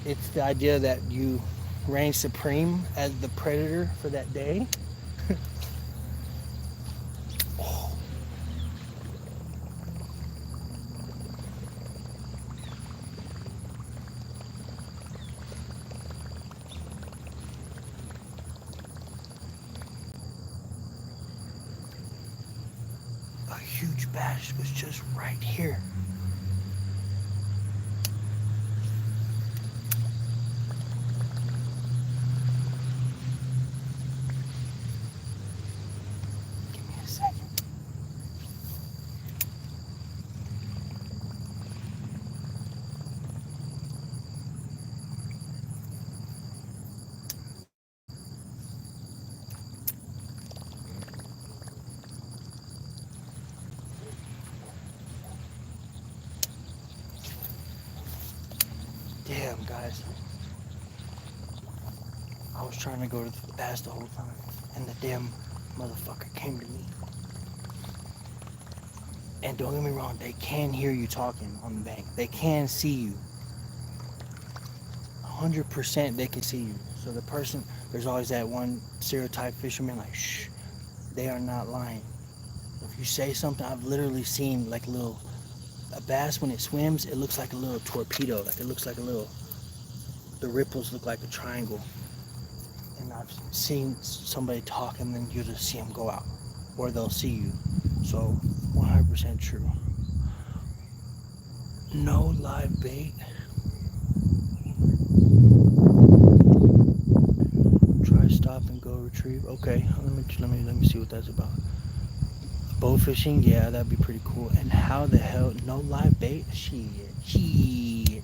It's the idea that you reign supreme as the predator for that day. Oh, a huge bass was just right here. Give me a second. Damn, guys. I was trying to go to the bass the whole time, and the damn motherfucker came to me. And don't get me wrong, they can hear you talking on the bank. They can see you. 100% they can see you. So the person, there's always that one stereotype fisherman, like, shh, they are not lying. If you say something, I've literally seen like a bass when it swims, it looks like a little torpedo. Like it looks like the ripples look like a triangle. And I've seen somebody talk and then you just see them go out. Or they'll see you. So 100% true. No live bait. Try stop and go retrieve. Okay, let me see what that's about. Bow fishing, yeah, that'd be pretty cool. And how the hell, no live bait? Shit. You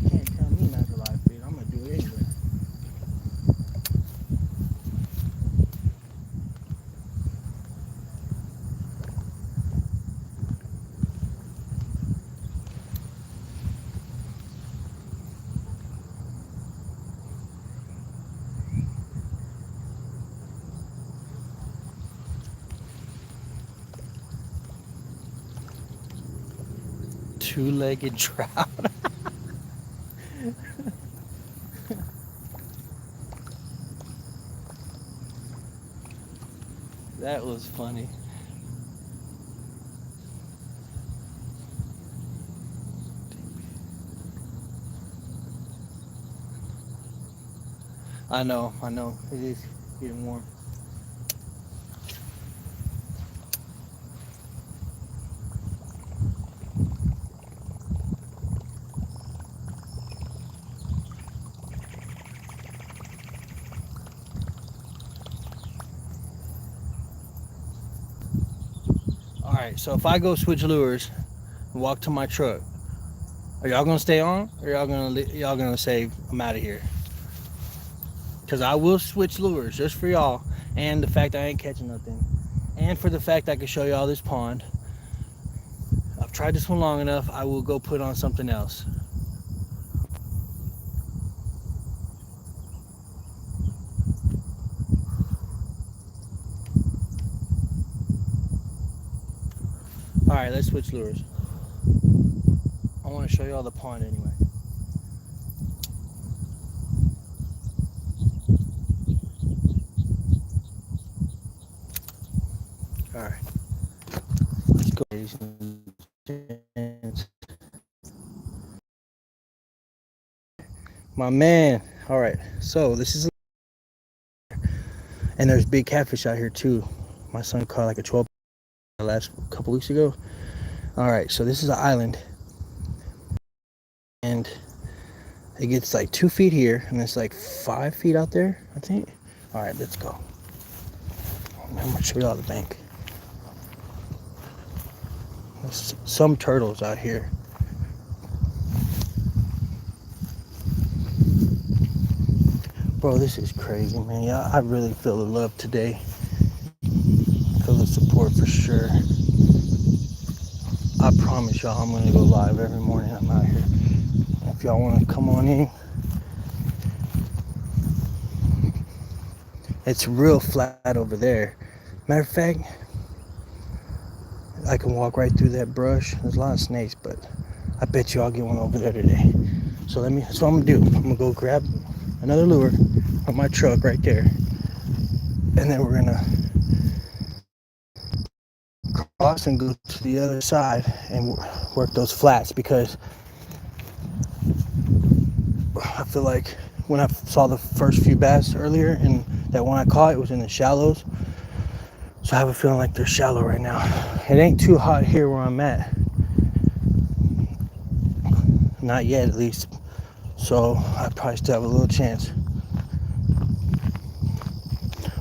can't tell me not to live bait. I'm gonna do it anyway. Two-legged trout. That was funny. I know. It is getting warm. Alright, so if I go switch lures and walk to my truck, are y'all gonna stay on, or y'all gonna say I'm out of here? Because I will switch lures just for y'all, and the fact I ain't catching nothing, and for the fact I can show y'all this pond. I've tried this one long enough. I will go put on something else. Alright, let's switch lures. I want to show y'all the pond anyway. Alright. Let's go, ladies and gents. My man. Alright, so this is, and there's big catfish out here too. My son caught like a 12 last couple weeks ago. Alright, so this is an island, and it gets like 2 feet here, and it's like 5 feet out there, I think. Alright, let's go. I'm gonna show y'all the bank. There's some turtles out here. Bro, this is crazy, man. Yeah, I really feel the love today. Feel the support for sure. I promise y'all I'm gonna go live every morning I'm out here. If y'all wanna come on in, it's real flat over there. Matter of fact, I can walk right through that brush. There's a lot of snakes, but I bet you I'll get one over there today. So that's what I'm gonna do. I'm gonna go grab another lure on my truck right there. And then we're gonna cross and go to the other side and work those flats, because I feel like when I saw the first few bass earlier and that one I caught, it was in the shallows. So I have a feeling like they're shallow right now. It ain't too hot here where I'm at. Not yet, at least. So I probably still have a little chance.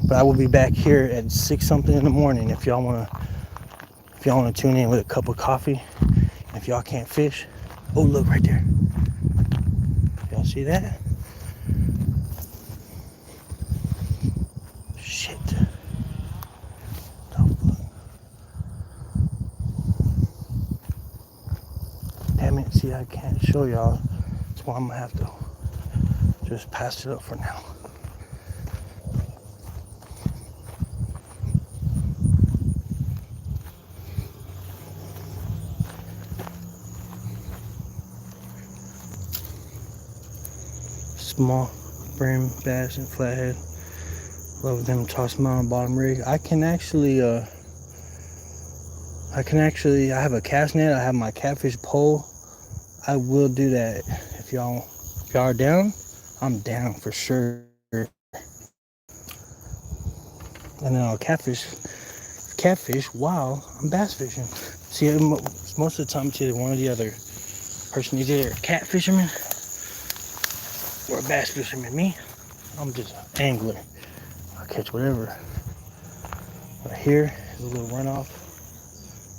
But I will be back here at 6 something in the morning if y'all wanna tune in with a cup of coffee. If y'all can't fish. Oh, look right there. Y'all see that? Shit. Damn it, see, I can't show y'all. That's why I'm gonna have to just pass it up for now. Small brim bass and flathead. Love them, toss them on bottom rig. I have a cast net. I have my catfish pole. I will do that. If y'all are down, I'm down for sure. And then I'll catfish while I'm bass fishing. See, most of the time it's either one or the other. Person is either a cat fisherman or a bass fisherman. Me, I'm just an angler. I'll catch whatever. Right here is a little runoff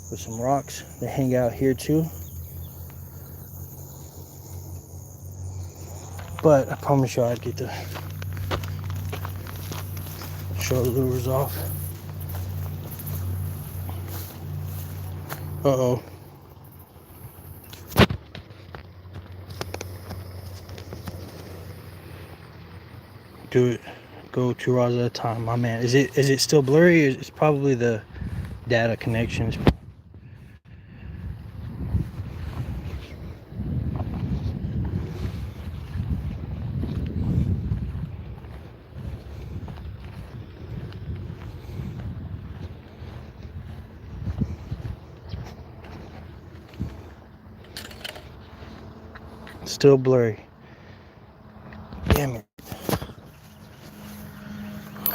with some rocks. They hang out here too. But I promise y'all I'd get to show the lures off. Uh-oh. Do it. Go 2 rods at a time, my man. Is it still blurry? It's probably the data connections. Still blurry. Damn it.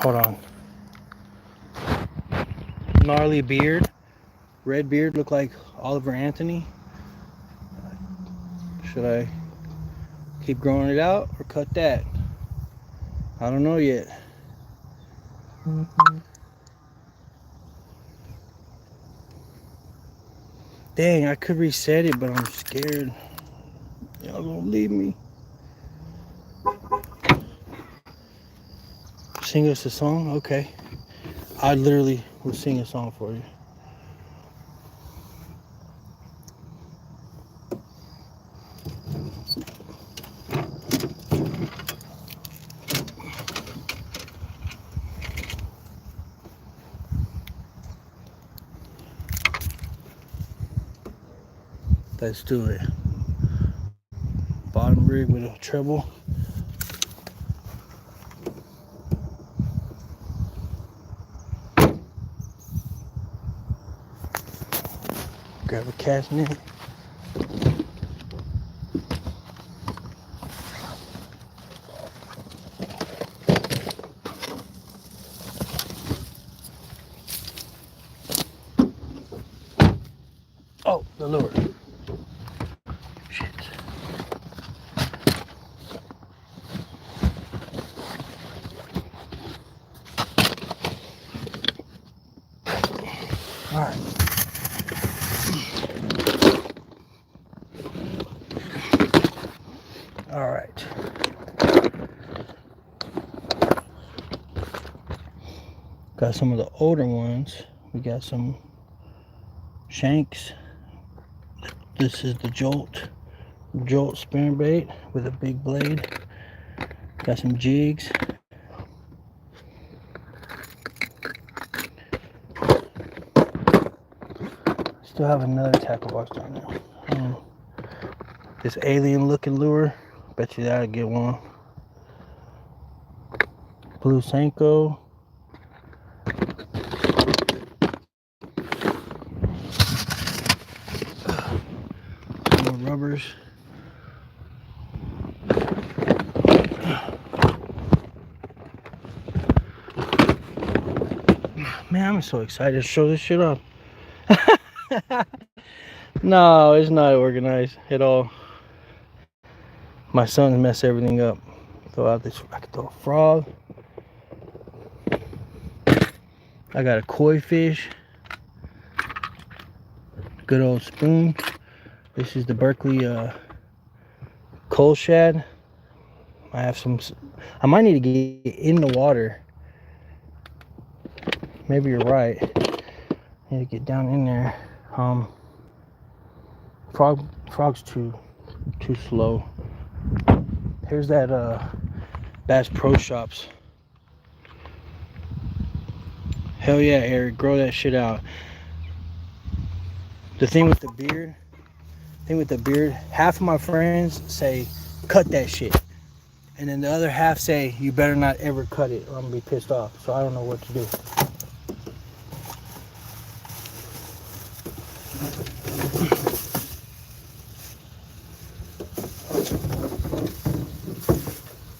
Hold on. Gnarly beard. Red beard, look like Oliver Anthony. Should I keep growing it out or cut that? I don't know yet. Dang, I could reset it, but I'm scared. Y'all gonna leave me. Sing us a song? Okay. I literally will sing a song for you. Let's do it. Bottom rig with a treble. Grab a cast net. Oh, the lure. Shit. All right. All right. Got some of the older ones. We got some shanks. This is the Jolt spinnerbait with a big blade. Got some jigs. Still have another tackle box down there. This alien looking lure. Bet you that'll get one. Blue Senko. More rubbers. Man, I'm so excited to show this shit off. No, it's not organized at all. My sons mess everything up. Throw out this. I could throw a frog. I got a koi fish. Good old spoon. This is the Berkeley coal shad. I have some. I might need to get in the water. Maybe you're right. I need to get down in there. Frog's too slow. Here's that Bass Pro Shops. Hell yeah, Eric, grow that shit out. The thing with the beard, half of my friends say cut that shit, and then the other half say you better not ever cut it or I'm gonna be pissed off. So I don't know what to do.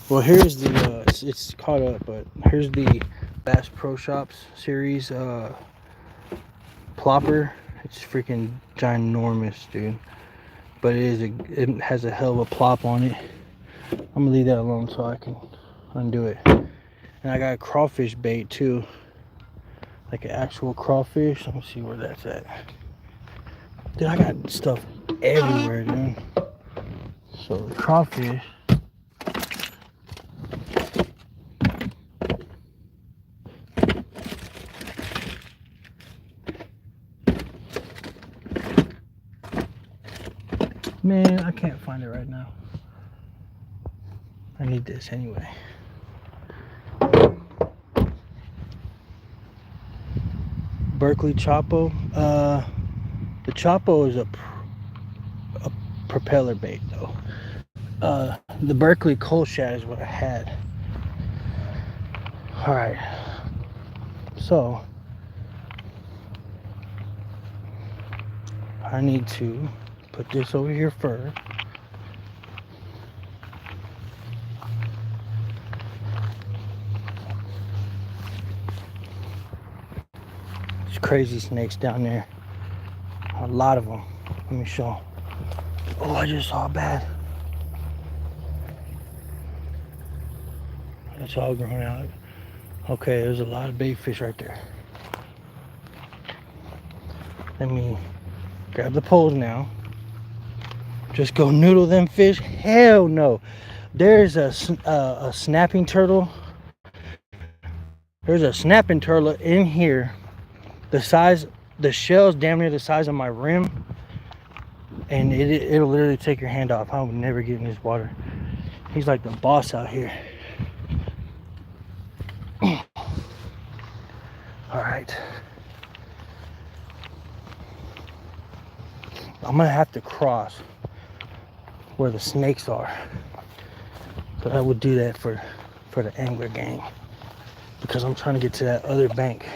Well, here's the it's caught up, but here's the Bass Pro Shops series plopper. It's freaking ginormous, dude. But it has a hell of a plop on it. I'm gonna leave that alone so I can undo it. And I got a crawfish bait too, like an actual crawfish. Let me see where that's at. Dude, I got stuff everywhere, dude. So the crawfish. Man, I can't find it right now. I need this anyway. Berkeley Chopo. The Chopo is a propeller bait though. The Berkeley coal shad is what I had. All right. So I need to put this over here first. There's crazy snakes down there. A lot of them. Let me show. Oh, I just saw a bad. It's all grown out. Okay, there's a lot of bait fish right there. Let me grab the poles now. Just go noodle them fish? Hell no. There's a snapping turtle. There's a snapping turtle in here. The shell's damn near the size of my rim. And it'll literally take your hand off. I would never get in this water. He's like the boss out here. All right. I'm gonna have to cross where the snakes are. But I would do that for the angler gang. Because I'm trying to get to that other bank.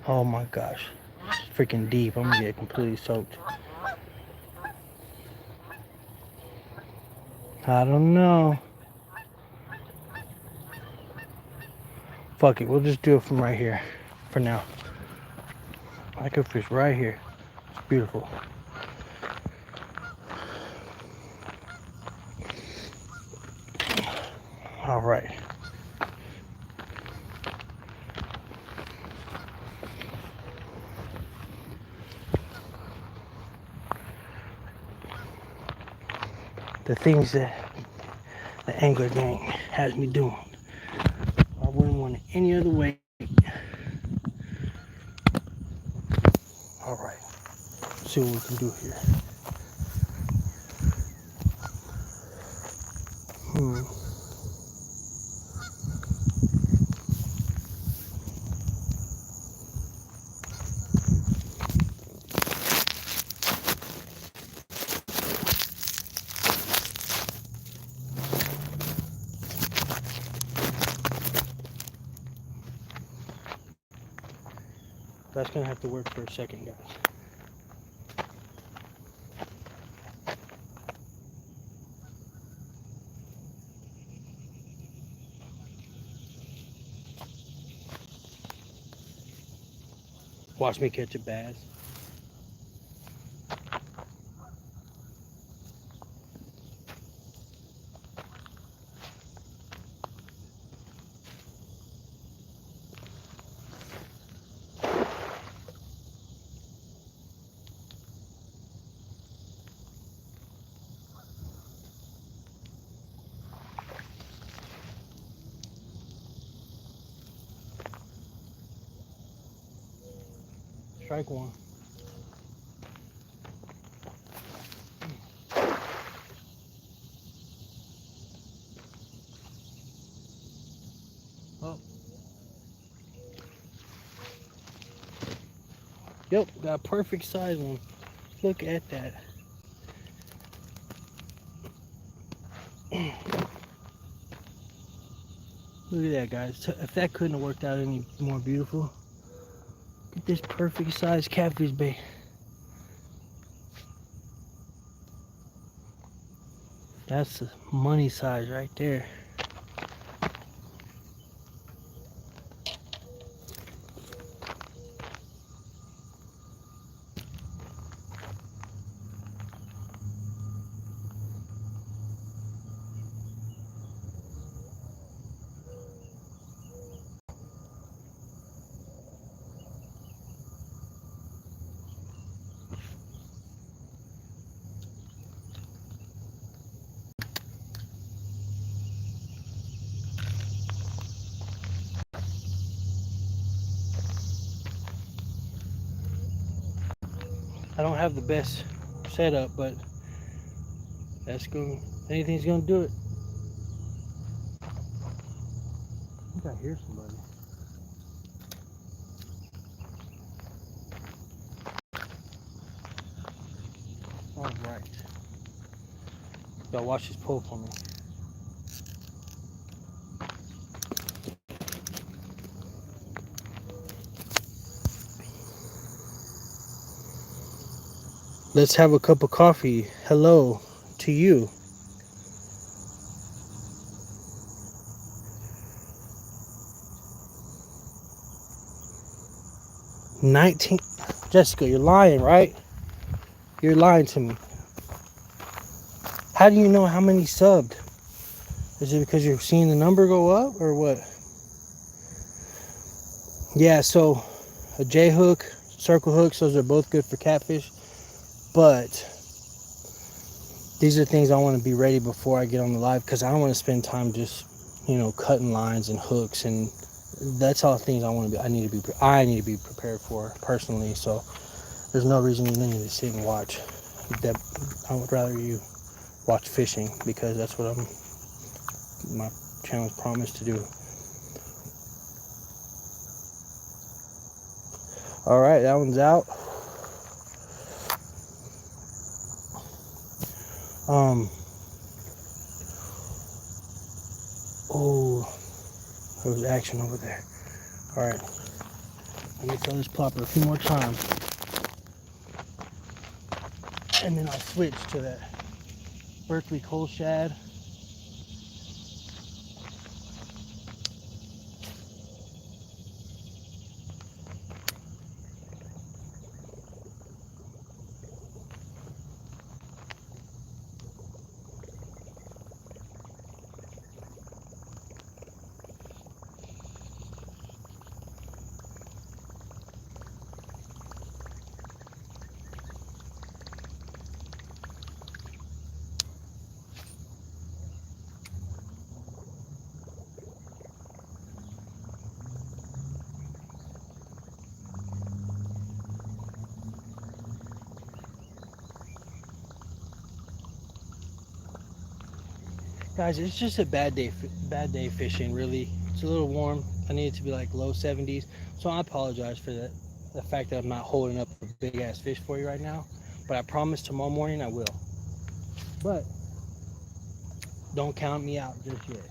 Oh my gosh. It's freaking deep. I'm gonna get completely soaked. I don't know. Fuck it, we'll just do it from right here for now. I could fish right here. It's beautiful. All right. the things that the angler gang has me doing. I wouldn't want it any other way. All right, let's see what we can do here. That's gonna have to work for a second, guys. Watch me catch a bass. Strike one. Oh. Yep, got a perfect size one. Look at that. Look at that, guys. If that couldn't have worked out any more beautiful, look at this perfect size catfish bait. That's the money size right there. I don't have the best setup, but that's going. Anything's gonna do it. I think I hear somebody. All right. Y'all watch this pull for me. Let's have a cup of coffee. Hello to you. Jessica, you're lying, right? You're lying to me. How do you know how many subbed? Is it because you're seeing the number go up or what? Yeah, so a J hook, circle hooks, those are both good for catfish. But these are things I want to be ready before I get on the live, because I don't want to spend time just, cutting lines and hooks, and that's all things I want to be. I need to be prepared for personally. So there's no reason you need to sit and watch. That I would rather you watch fishing, because that's what my channel's promised to do. All right, that one's out. Oh, there was action over there. All right, let me throw this plopper a few more times, and then I'll switch to that Berkeley coal shad. Guys, it's just a bad day fishing, really. It's a little warm. I need it to be like low 70s. So I apologize for that. The fact that I'm not holding up a big ass fish for you right now. But I promise tomorrow morning I will. But don't count me out just yet.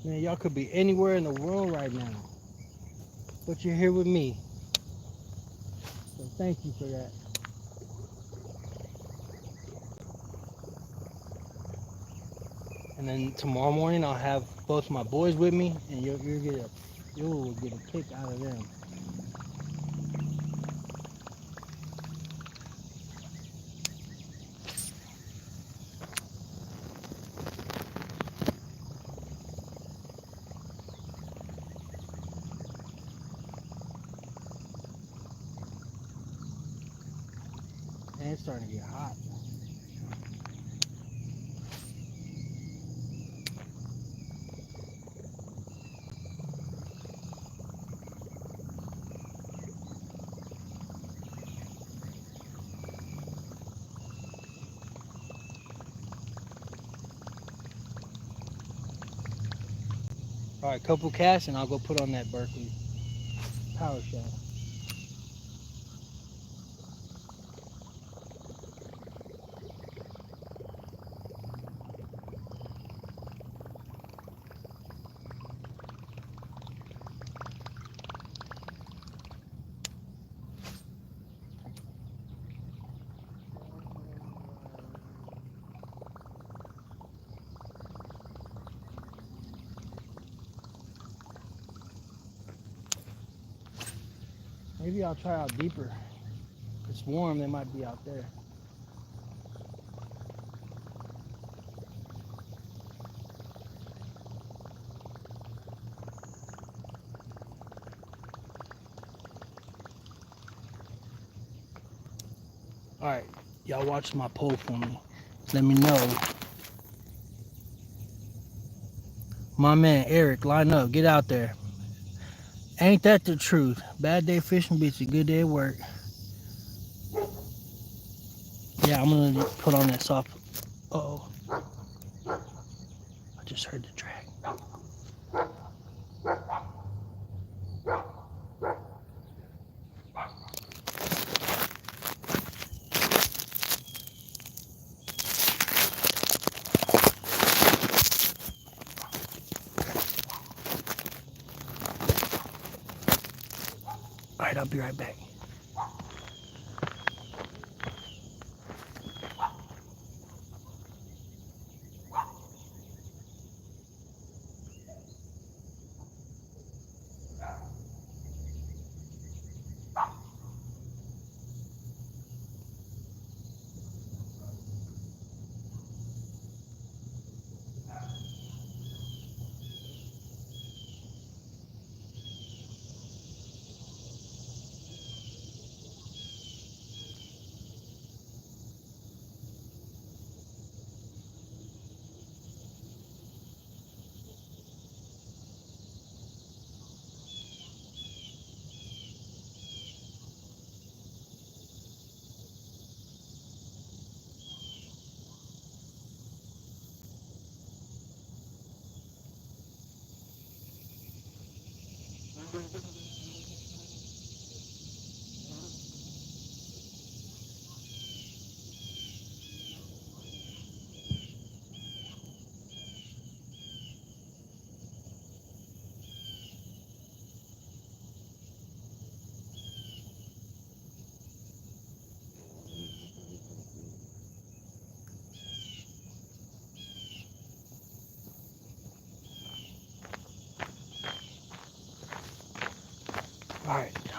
Man, y'all could be anywhere in the world right now. But you're here with me. So thank you for that. And then tomorrow morning I'll have both my boys with me, and you'll get a kick out of them. And it's starting to get hot. All right, couple casts, and I'll go put on that Berkeley power shell. Maybe I'll try out deeper. It's warm, they might be out there. All right, y'all watch my pole for me. Let me know. My man Eric, line up, get out there. Ain't that the truth? Bad day fishing beats a good day at work. Yeah, I'm gonna put on that soft. Uh-oh. I just heard the drag. All right, I'll be right back.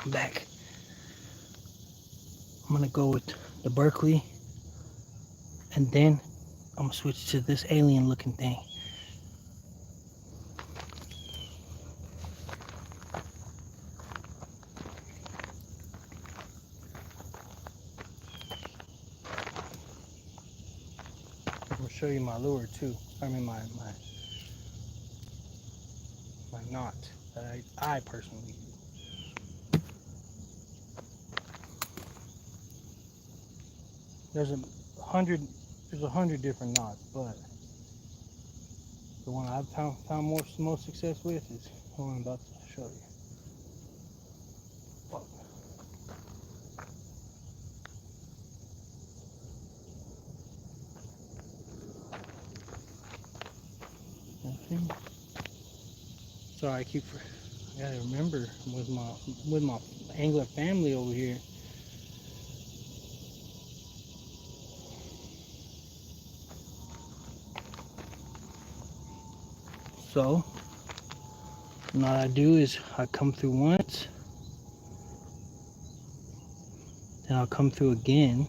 I'm back. I'm gonna go with the Berkeley, and then I'm gonna switch to this alien looking thing. I'm gonna show you my lure too. I mean my knot that I personally use. There's a hundred different knots, but the one I've found most success with is the one I'm about to show you. Fuck. Okay. Sorry, I gotta remember with my angler family over here. So what I do is I come through once, then I'll come through again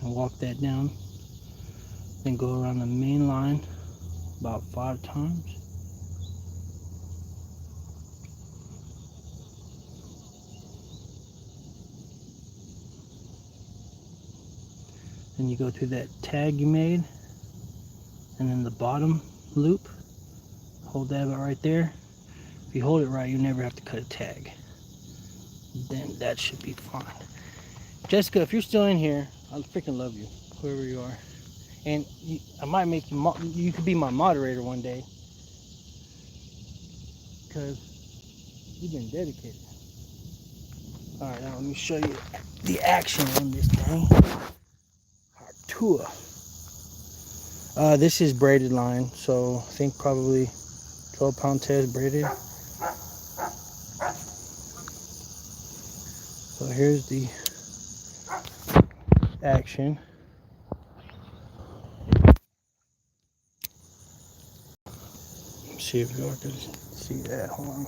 and walk that down, then go around the main line about 5 times. Then you go through that tag you made, and then the bottom loop, hold that right there. If you hold it right, you never have to cut a tag. Then that should be fine. Jessica, if you're still in here, I freaking love you, whoever you are. And I might make you, you could be my moderator one day, because you've been dedicated. All right, now let me show you the action on this thing. Artua. This is braided line, so I think probably 12-pound test braided. So here's the action. Let's see if you can see that. Hold on.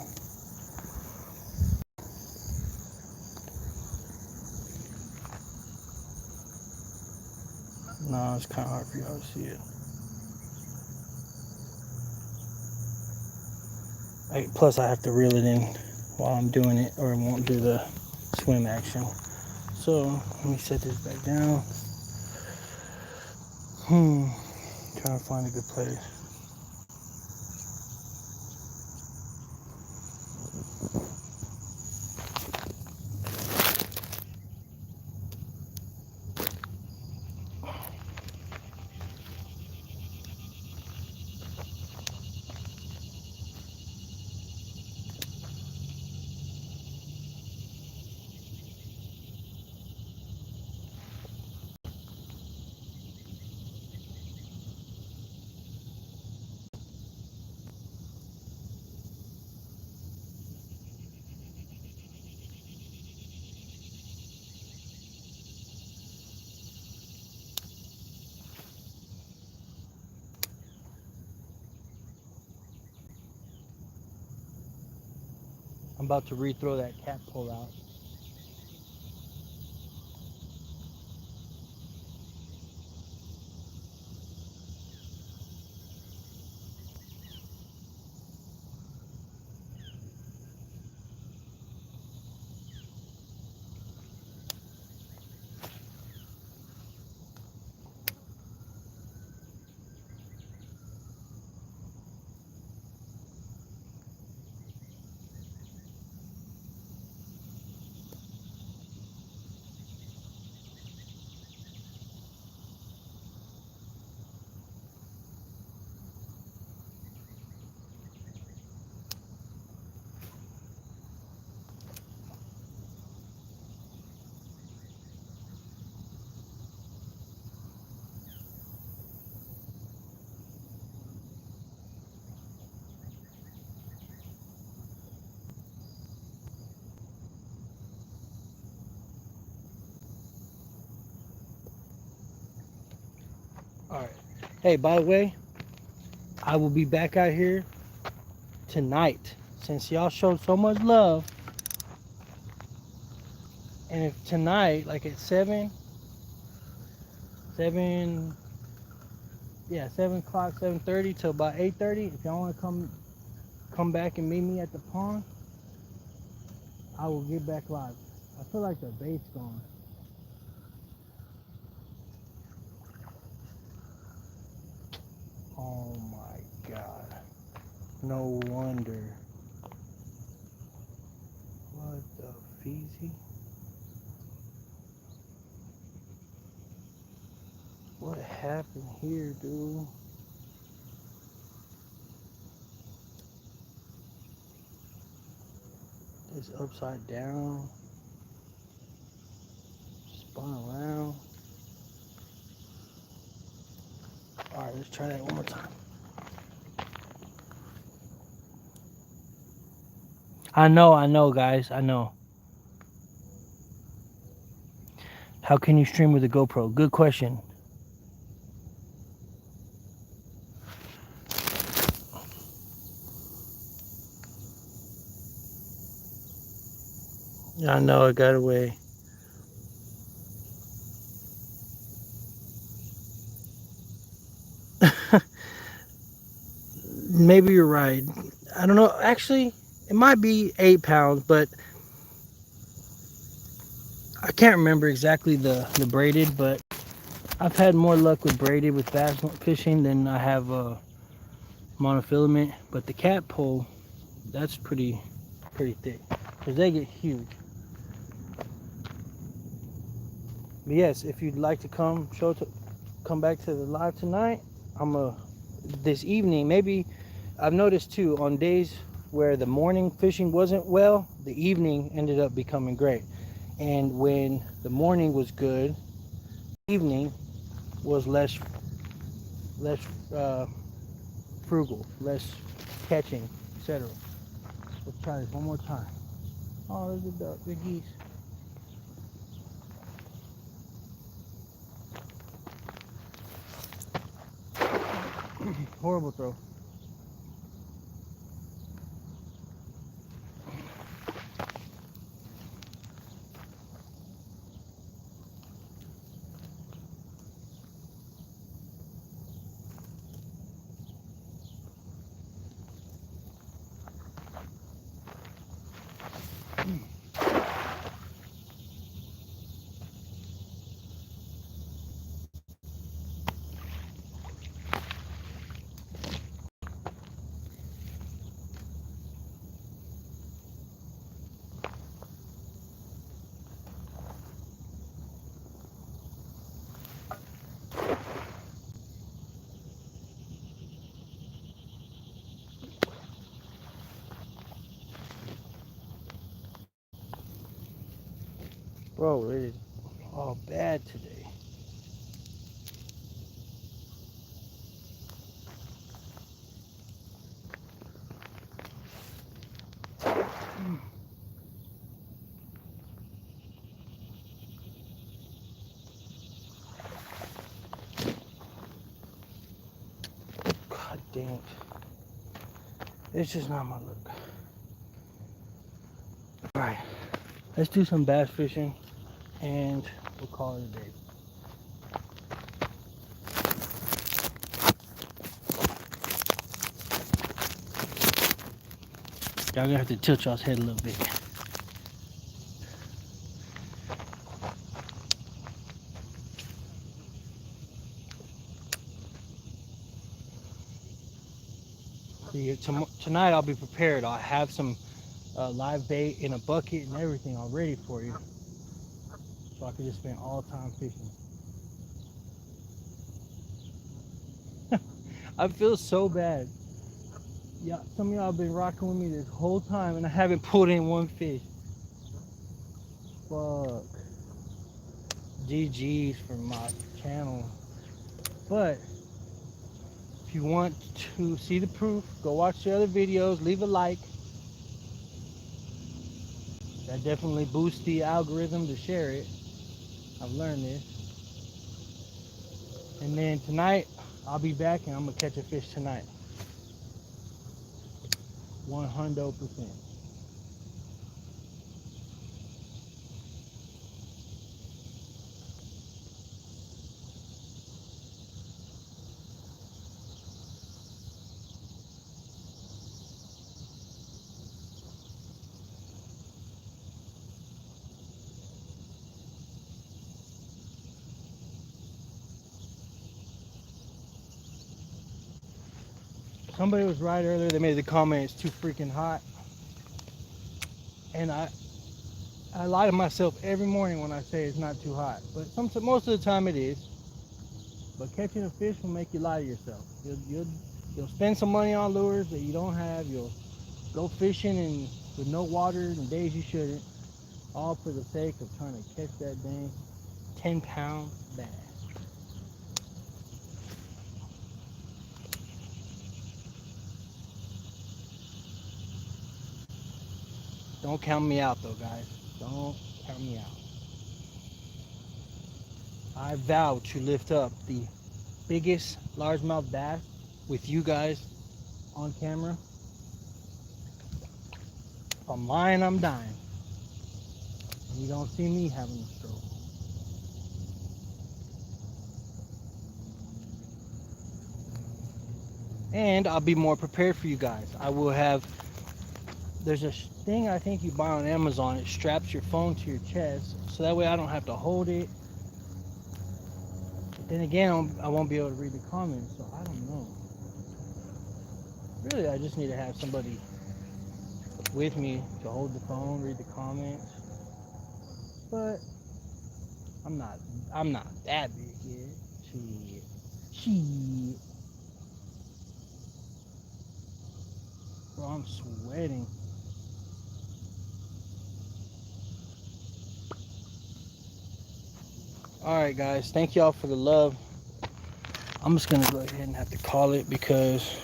No, it's kind of hard for y'all to see it. Plus, I have to reel it in while I'm doing it, or it won't do the swim action. So let me set this back down. Trying to find a good place. I'm about to re-throw that cat pole out. All right. Hey, by the way, I will be back out here tonight, since y'all showed so much love, and if tonight, like at 7 o'clock, 7:30 till about 8:30, if y'all want to come back and meet me at the pond, I will get back live. I feel like the bait's gone. Oh my god. No wonder. What the feezy? What happened here, dude? It's upside down. Spun around. Alright, let's try that one more time. I know, guys. I know. How can you stream with a GoPro? Good question. I know, it got away. Maybe you're right. I don't know. Actually, it might be 8 pounds, but I can't remember exactly the braided, but I've had more luck with braided with bass fishing than I have monofilament. But the cat pole, that's pretty thick, because they get huge. But yes, if you'd like to come back to the live tonight, this evening, maybe. I've noticed too, on days where the morning fishing wasn't well, the evening ended up becoming great. And when the morning was good, the evening was less frugal, less catching, etc. Let's try this one more time. Oh, there's a duck, the geese. Horrible throw. Bro, it is all bad today. God damn it. It's just not my look. Alright, let's do some bass fishing and we'll call it a day. Y'all gonna have to tilt y'all's head a little bit. See, tonight I'll be prepared. I'll have some live bait in a bucket and everything all ready for you, so I can just spend all time fishing. I feel so bad. Yeah, some of y'all have been rocking with me this whole time and I haven't pulled in one fish. Fuck. GG's for my channel. But if you want to see the proof, go watch the other videos, leave a like. That definitely boosts the algorithm to share it. I've learned this. And then tonight, I'll be back and I'm gonna catch a fish tonight. 100%. Somebody was right earlier. They made the comment, it's too freaking hot. And I lie to myself every morning when I say it's not too hot. But most of the time it is. But catching a fish will make you lie to yourself. You'll spend some money on lures that you don't have. You'll go fishing and with no water and days you shouldn't. All for the sake of trying to catch that dang 10-pound bass. Don't count me out though, guys. Don't count me out. I vow to lift up the biggest largemouth bass with you guys on camera. If I'm lying, I'm dying. And you don't see me having a stroke. And I'll be more prepared for you guys. I will have, there's a thing I think you buy on Amazon. It straps your phone to your chest, so that way I don't have to hold it. But then again, I won't be able to read the comments, so I don't know. Really, I just need to have somebody with me to hold the phone, read the comments. But I'm not that big yet. Shit. Bro, I'm sweating. Alright guys, thank y'all for the love. I'm just gonna go ahead and have to call it because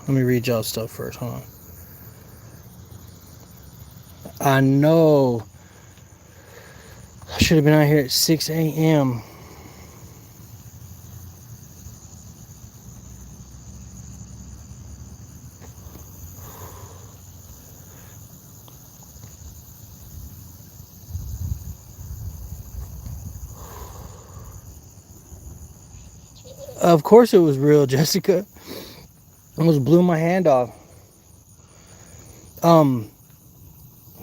let me read y'all stuff first, hold on. I know I should have been out here at 6 a.m. Of course it was real, Jessica. Almost blew my hand off.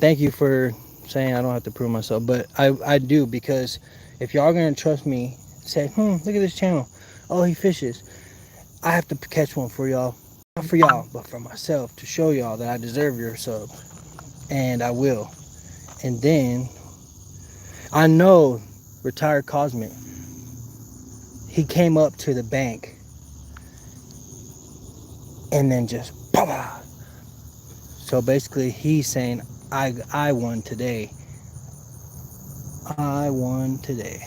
Thank you for saying I don't have to prove myself, but I do, because if y'all are gonna trust me, say, look at this channel. Oh, he fishes. I have to catch one for y'all. Not for y'all, but for myself, to show y'all that I deserve your sub. And I will. And then I know Retired Cosmic, he came up to the bank and then just bah. So basically he's saying I won today. I won today.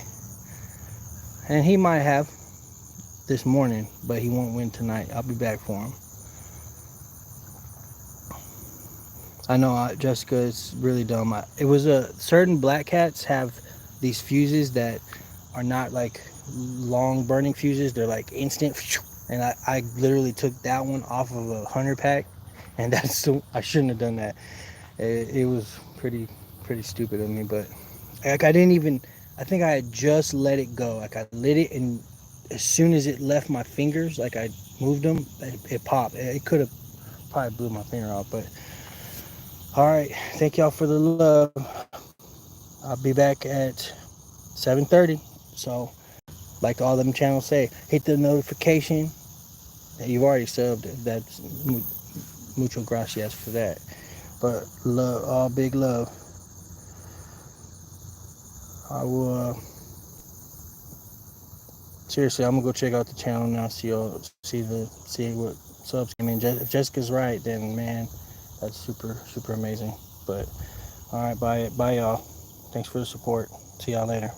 And he might have this morning, but he won't win tonight. I'll be back for him. I know, Jessica, it's really dumb. It was certain black cats have these fuses that are not like long burning fuses. They're like instant. And I literally took that one off of a 100 pack, and that's so I shouldn't have done that. It was pretty stupid of me, but like I think I had just let it go. Like I lit it, and as soon as it left my fingers, like I moved them, it popped. It could have probably blew my finger off, but all right. Thank y'all for the love. I'll be back at 7:30. So, like all them channels say, hit the notification. You've already subbed. That's mucho gracias for that. But love, all big love. I will. Seriously, I'm gonna go check out the channel now. See what subs. I mean, if Jessica's right, then man, that's super amazing. But all right, bye y'all. Thanks for the support. See y'all later.